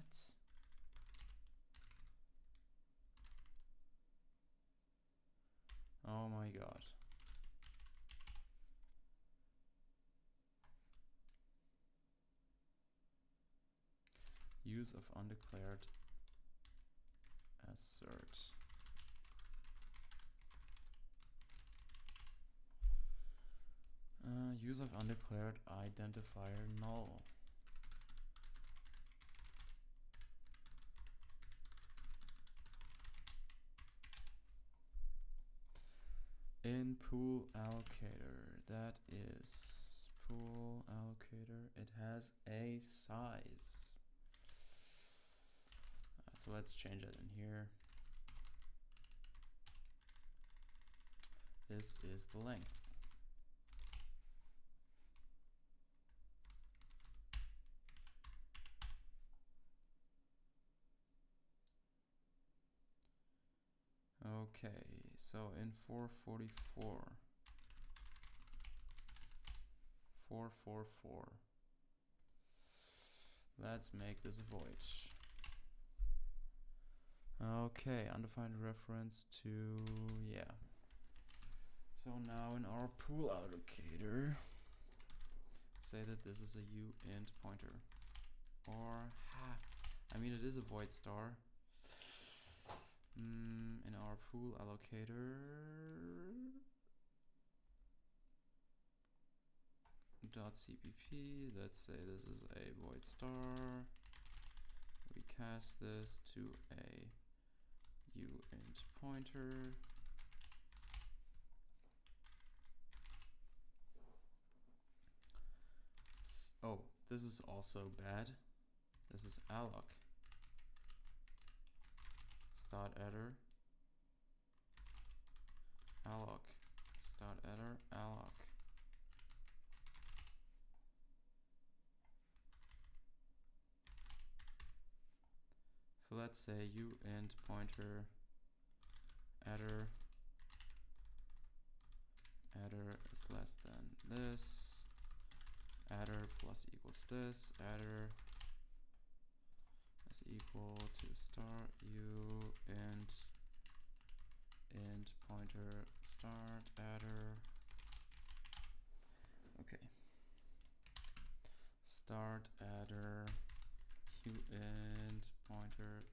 Oh my god. Use of undeclared assert. Use of undeclared identifier null. In pool allocator, that is pool allocator. It has a size. So let's change it in here. This is the length. Okay, so in 444, let's make this a void. Okay, undefined reference to, yeah. So now in our pool allocator, say that this is a uint pointer. Or, I mean it is a void star. In our pool allocator, .cpp, let's say this is a void star. We cast this to a uint pointer. Oh, this is also bad. This is alloc. Start adder. Alloc. Start adder. Alloc. So let's say uint pointer adder is less than this, adder plus equals this, adder is equal to start uint int pointer start adder. Okay, start adder uint pointer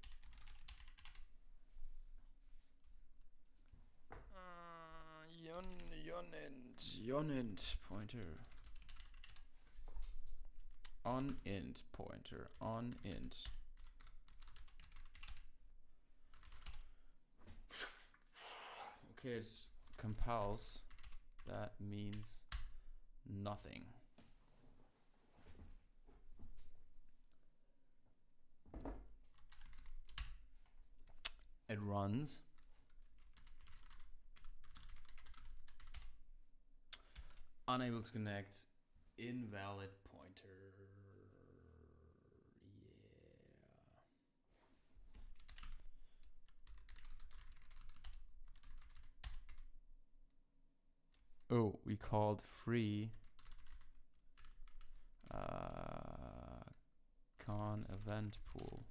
unint pointer on int pointer on int. Okay, it compiles. That means nothing. It runs. Unable to connect. Invalid pointer. Yeah. Oh, we called free con event pool.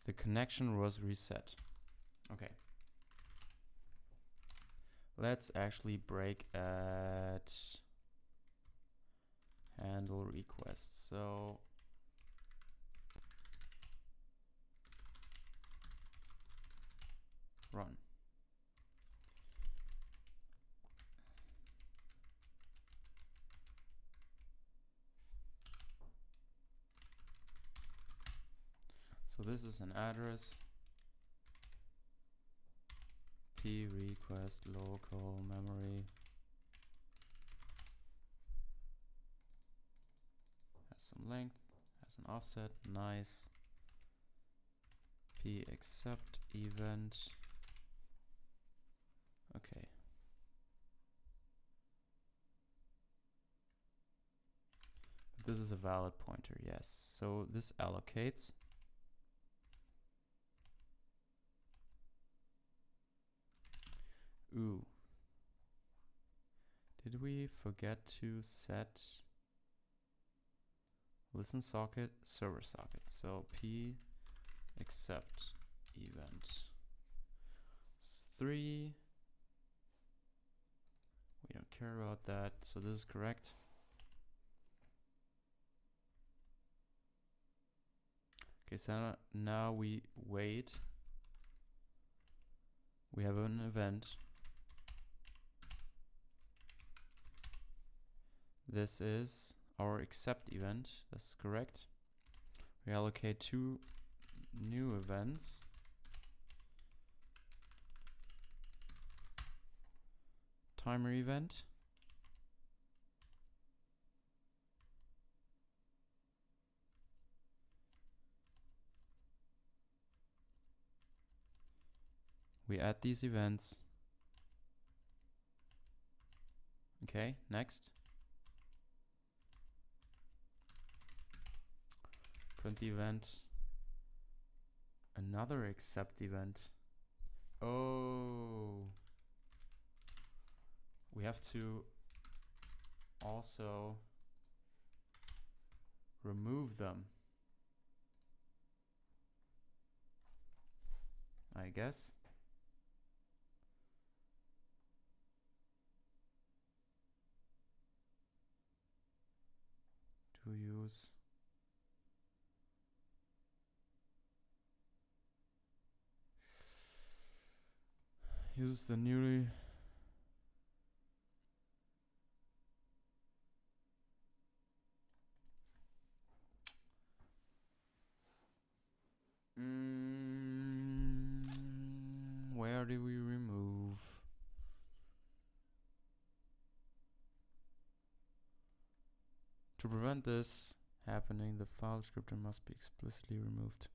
The connection was reset. Okay. Let's actually break at handle requests. So run. So this is an address. P request local memory. Has some length, has an offset, nice. P accept event. Okay. But this is a valid pointer, yes. So this allocates. Ooh. Did we forget to set listen socket, server socket? So P accept event 3. We don't care about that. So this is correct. Okay, so now we wait. We have an event. This is our accept event. That's correct. We allocate 2 new events. Timer event. We add these events. Okay, next. Print the event. Another accept event. Oh. We have to also remove them, I guess. To use uses the newly where do we remove? To prevent this happening, the file descriptor must be explicitly removed.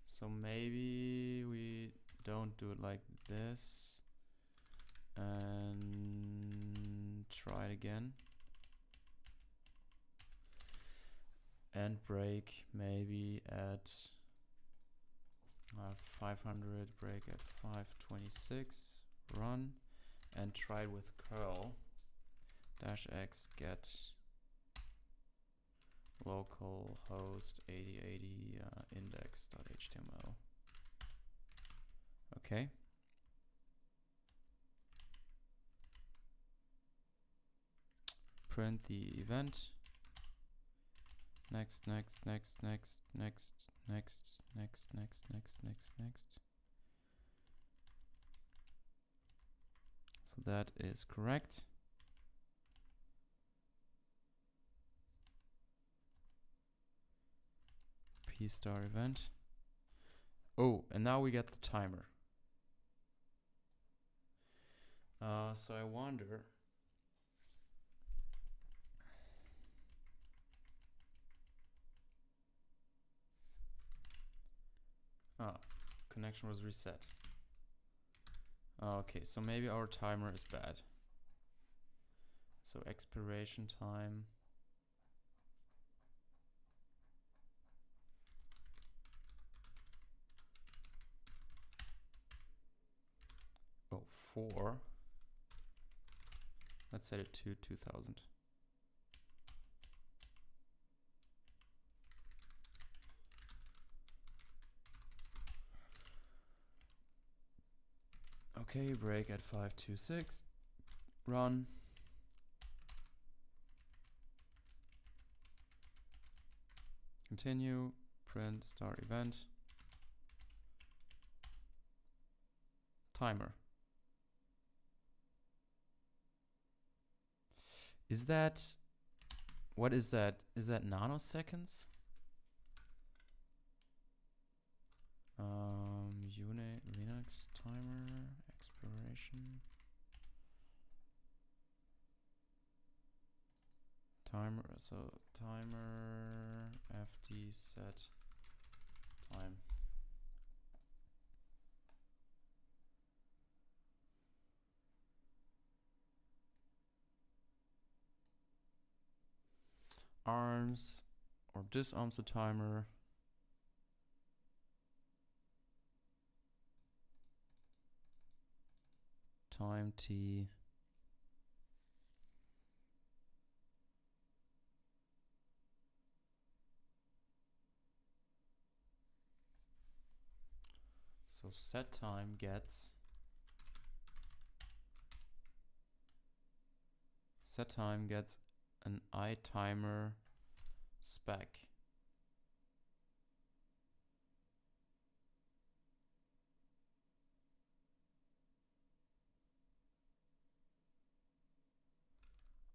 So maybe we don't do it like this and try it again. And break maybe at 500, break at 526, run, and try with curl -x get localhost 8080 index.html. Okay. Print the event. Next, next, next, next, next, next, next, next, next, next, next. So that is correct. P star event. Oh, and now we get the timer. So I wonder. Connection was reset. Okay, so maybe our timer is bad. So expiration time. Oh, 4. Let's set it to 2000. Okay, break at 526. Run. Continue. Print star event. Timer. Is that... What is that? Is that nanoseconds? Unit Linux timer expiration. Timer, so timer fd set time. Arms or disarms the timer. Time t. So set time gets an iTimer spec.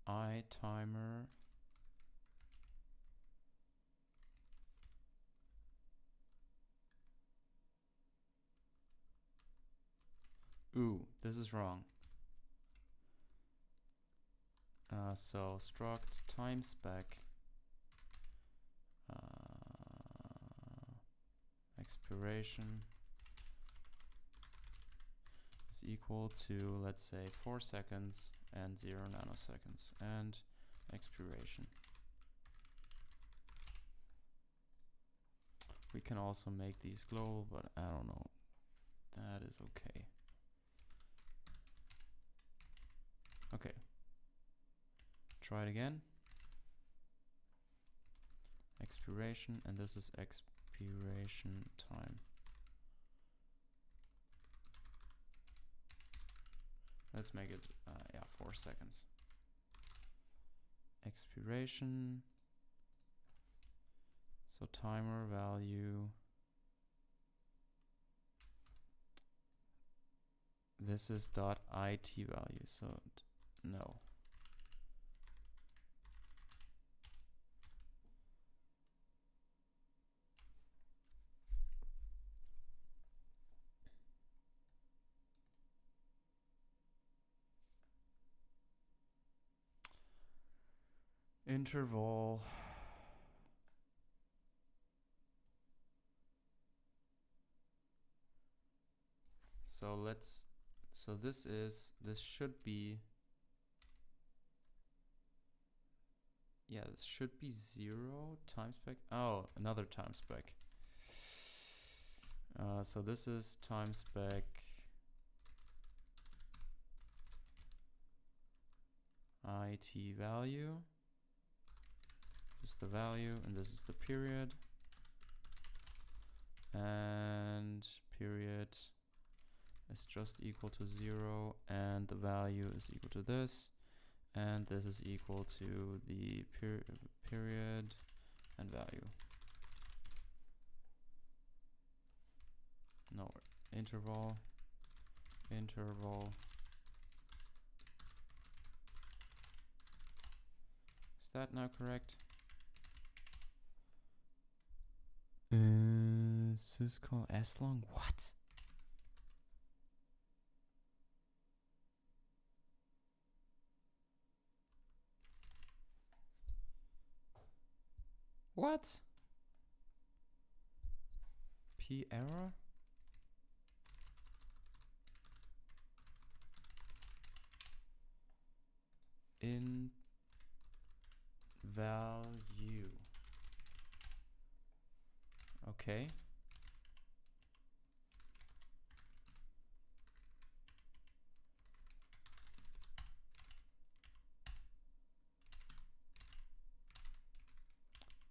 iTimer ooh, this is wrong. So struct time spec expiration equal to, let's say, 4 seconds and 0 nanoseconds, and expiration. We can also make these global, but I don't know. That is okay. Okay. Try it again. Expiration, and this is expiration time. Let's make it, 4 seconds. Expiration. So timer value. This is .it value, so no. Interval. So this should be, this should be 0 time spec. Oh, another time spec. So this is time spec IT value. This is the value, and this is the period. And period is just equal to 0, and the value is equal to this, and this is equal to the period and value. No, interval. Is that now correct? Syscall S-long? What? What? P error? In value. Okay.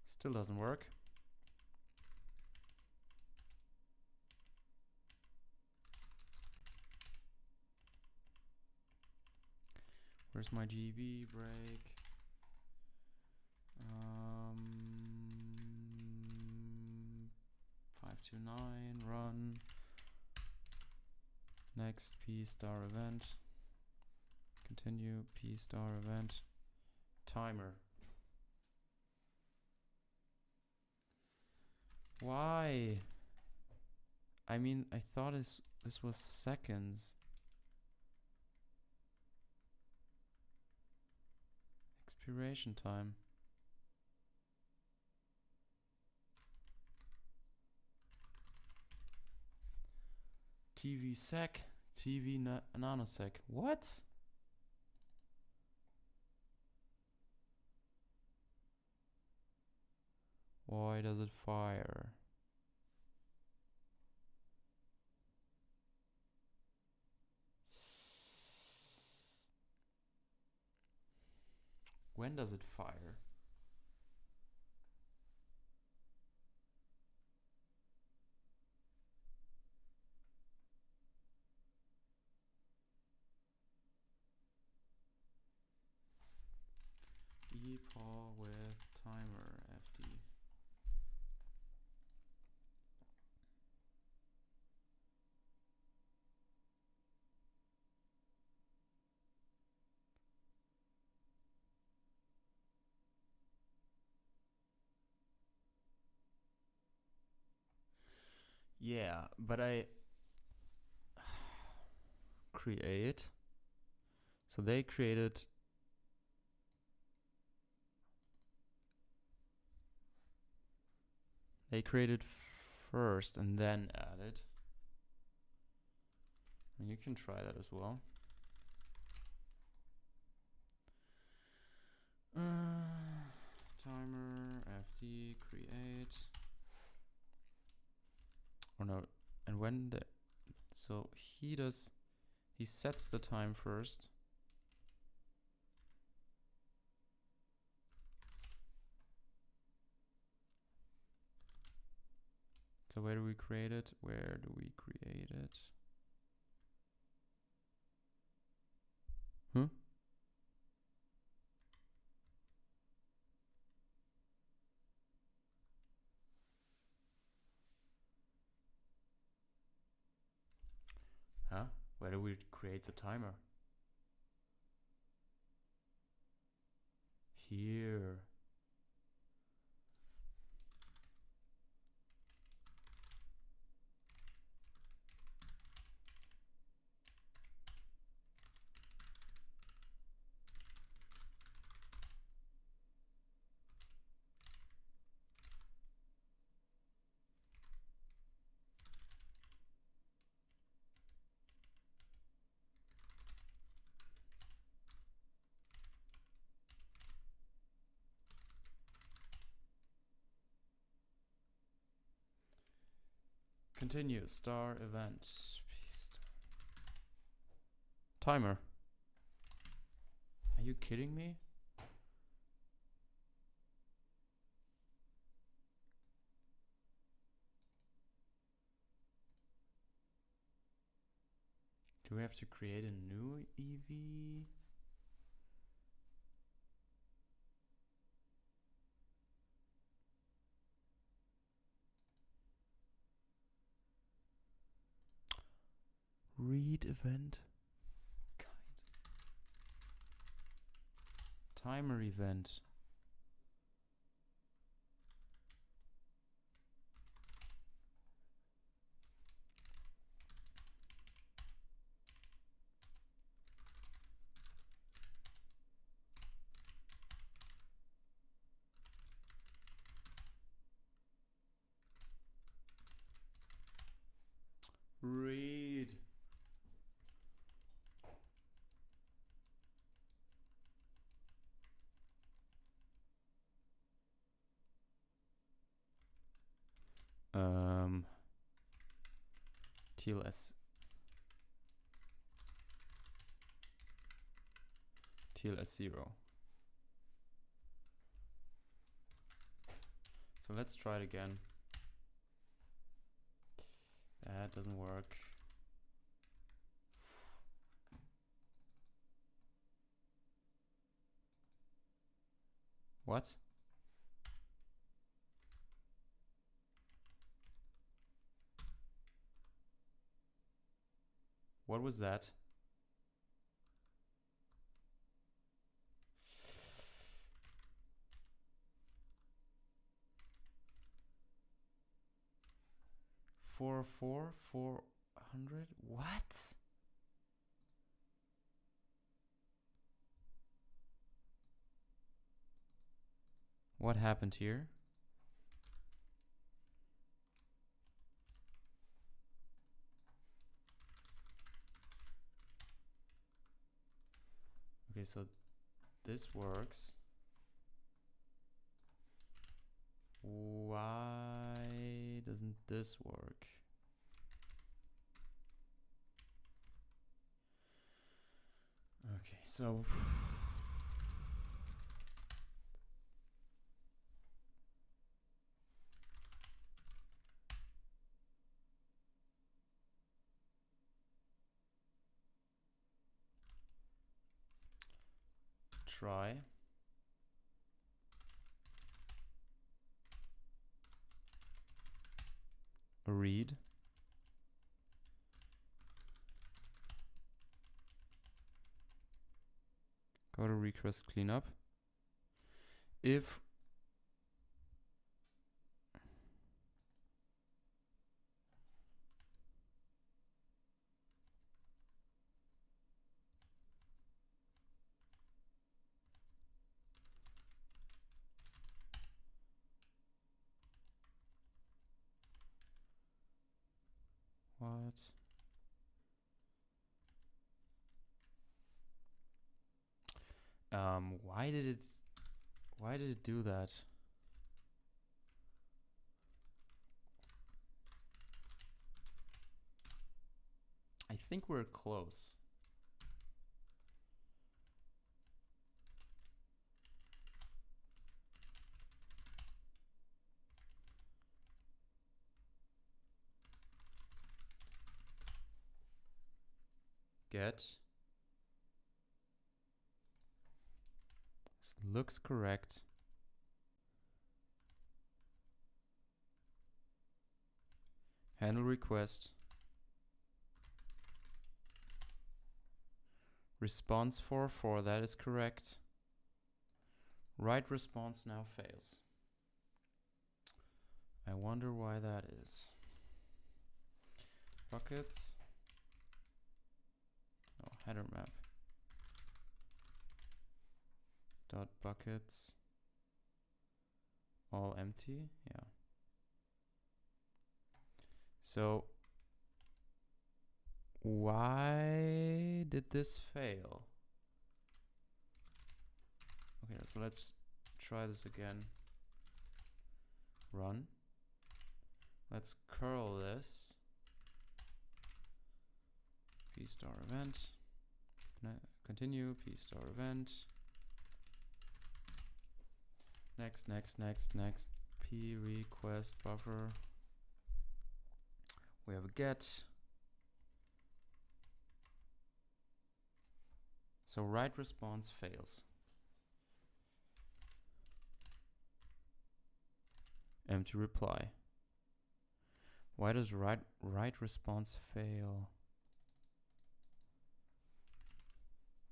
Still doesn't work. Where's my GB break? 529 run. Next P star event. Continue P star event. Timer. Why? I mean, I thought this was seconds. Expiration time. TV sec, TV nanosec. What? Why does it fire? When does it fire? ePaul with timer FD. Yeah, but I create. So they created first and then added. And you can try that as well. Timer fd create. Oh no, and when the so he sets the time first. So where do we create it? Where do we create it? Huh? Huh? Where do we create the timer? Here. Continue. Star event. Timer. Are you kidding me? Do we have to create a new EV? Read event. Timer event. Read. TLS. TLS0. So let's try it again. That doesn't work. What? What was that? Four 400? What? What happened here? Okay, so this works. Why doesn't this work? Okay, so try. Read. Go to request cleanup. If what? Why did it do that? I think we're close. Get. This looks correct. Handle request. Response 404, that is correct. Write response now fails. I wonder why that is. Buckets. No, header map. Dot buckets. All empty, yeah. So why did this fail? Okay, so let's try this again. Run. Let's curl this. P star event. Continue, P star event. Next, P request buffer. We have a get. So write response fails. Empty reply. Why does write response fail?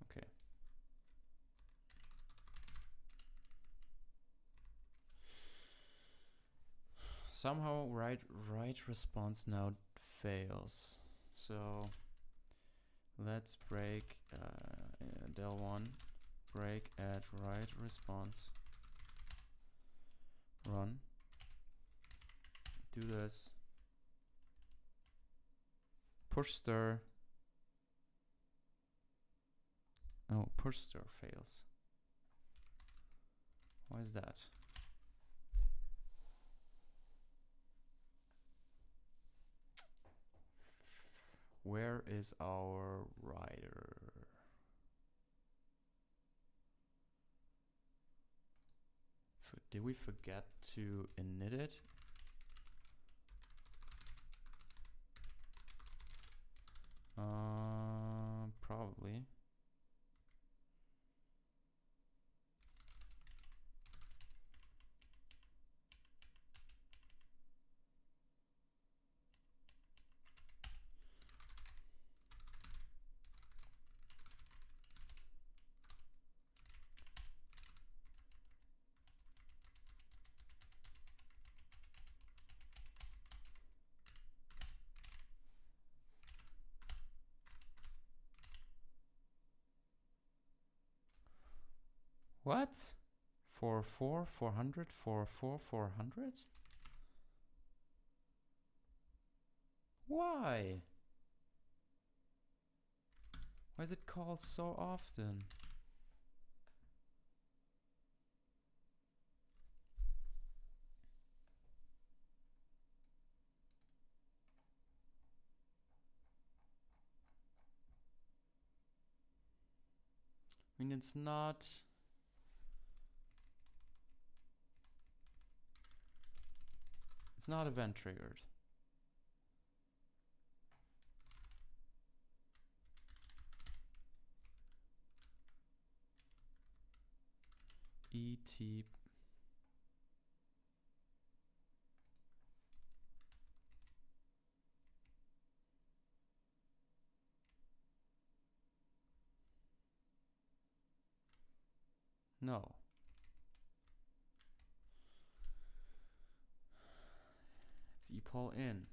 Okay. Somehow write response now fails. So let's break del1 break at write response. Run. Do this. Push stir. Oh, push stir fails. Why is that? Where is our writer? Did we forget to init it? Probably. What? 404, 400, 404, 400? Why? Why is it called so often? I mean, it's not... It's not event triggered. ET. No. It's epoll in.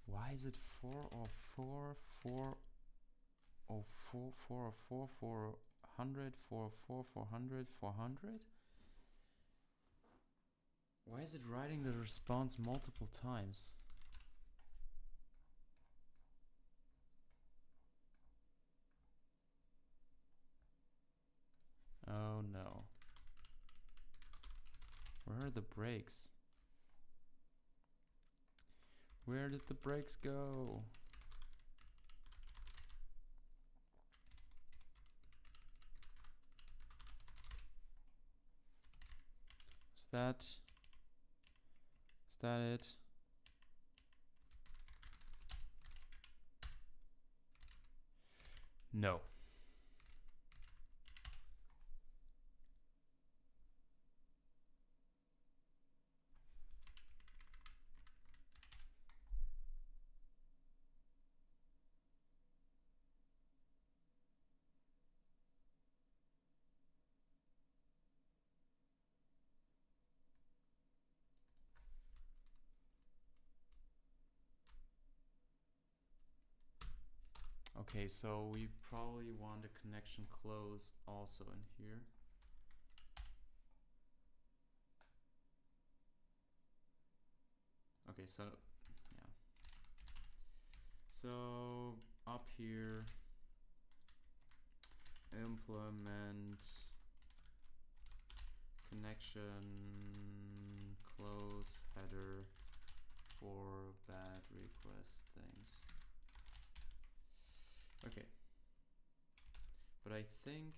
Why is it 404, 404, 404, 400, 404, 400, 400? Why is it writing the response multiple times? Oh no. Where are the breaks? Where did the breaks go? Is that it? No. Okay, so we probably want a connection close also in here. Okay, so yeah. So up here, implement connection close header for bad request things. Okay. But I think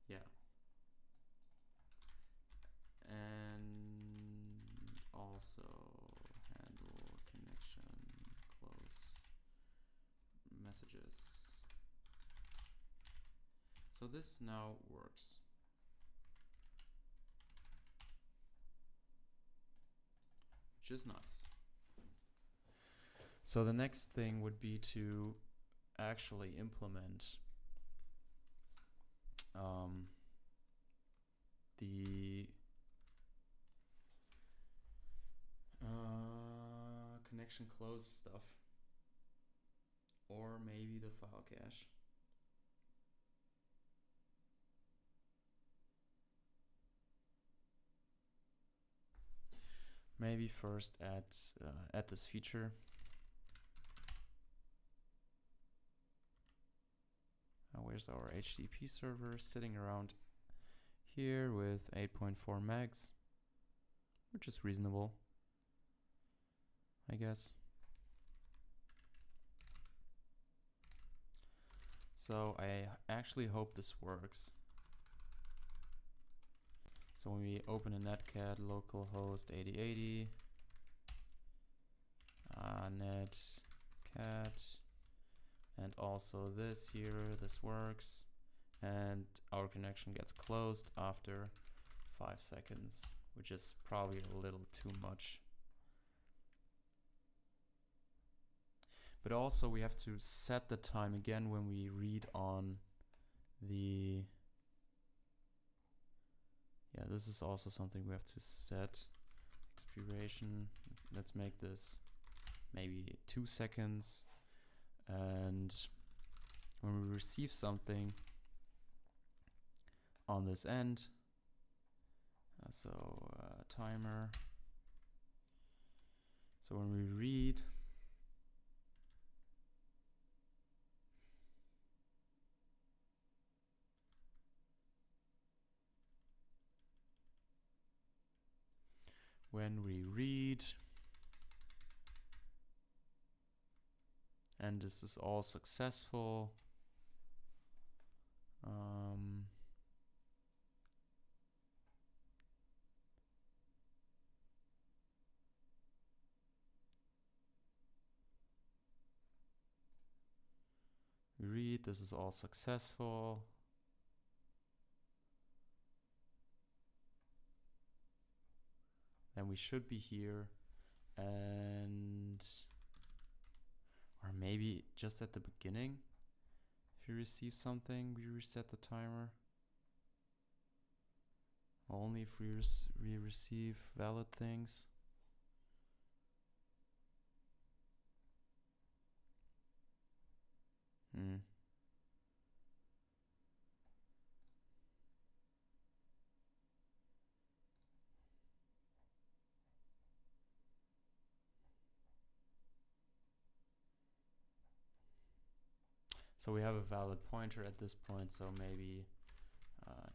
yeah. And also handle connection close messages. So this now works. Which is nice. So the next thing would be to actually implement the connection close stuff, or maybe the file cache. Maybe first add this feature. Where's our HTTP server? Sitting around here with 8.4 megs, which is reasonable, I guess. So I actually hope this works. So when we open a netcat localhost 8080, netcat, and also this here, this works, and our connection gets closed after 5 seconds, which is probably a little too much. But also we have to set the time again when we read on the, yeah, this is also something we have to set. Expiration, let's make this maybe 2 seconds. And when we receive something on this end, timer. So when we read, and this is all successful, we read, this is all successful. Then we should be here, and or maybe just at the beginning, if we receive something, we reset the timer. Only if we receive valid things. So we have a valid pointer at this point, so maybe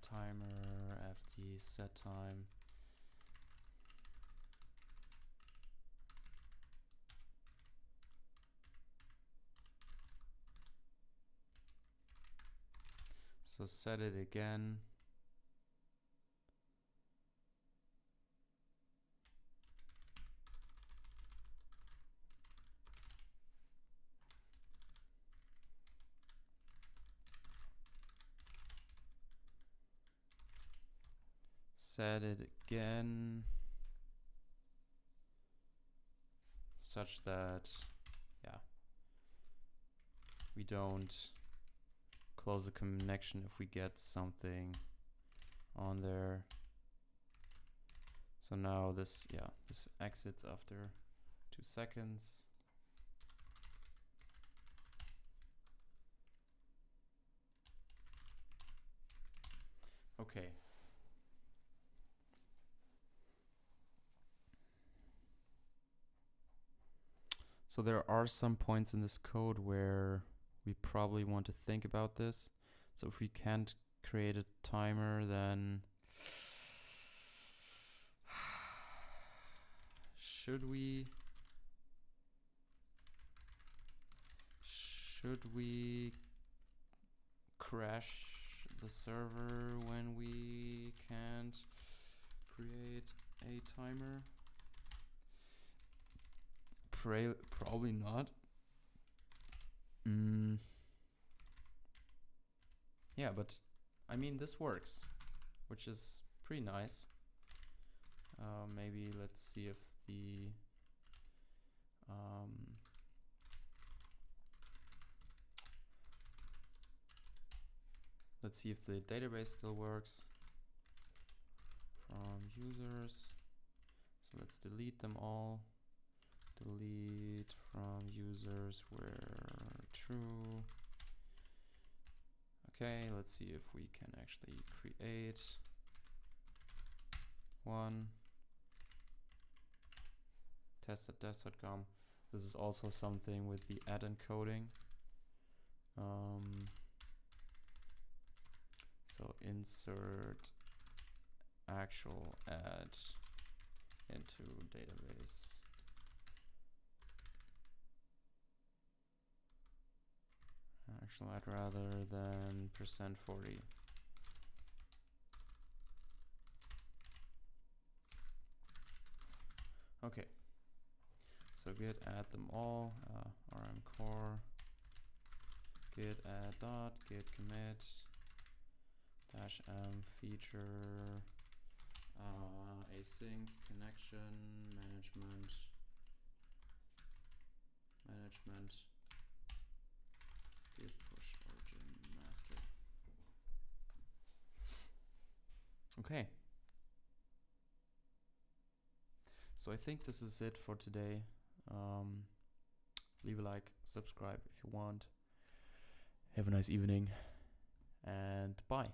timer fd set time. So set it again. Set it again. Such that, yeah, we don't close the connection if we get something on there. So now this, yeah, this exits after 2 seconds. Okay. So there are some points in this code where we probably want to think about this. So if we can't create a timer, then should we crash the server when we can't create a timer? Probably not. Yeah, but I mean, this works, which is pretty nice. Maybe let's see if the let's see if the database still works from users. So let's delete them all. Delete from users where true. Okay, let's see if we can actually create one. Test@desk.com. This is also something with the add encoding. So insert actual add into database. Actual add rather than %40. Okay. So git add them all, rm core, git add dot, git commit, -m feature, async connection management, git push origin master. Okay. So I think this is it for today. Leave a like, subscribe if you want. Have a nice evening, and bye.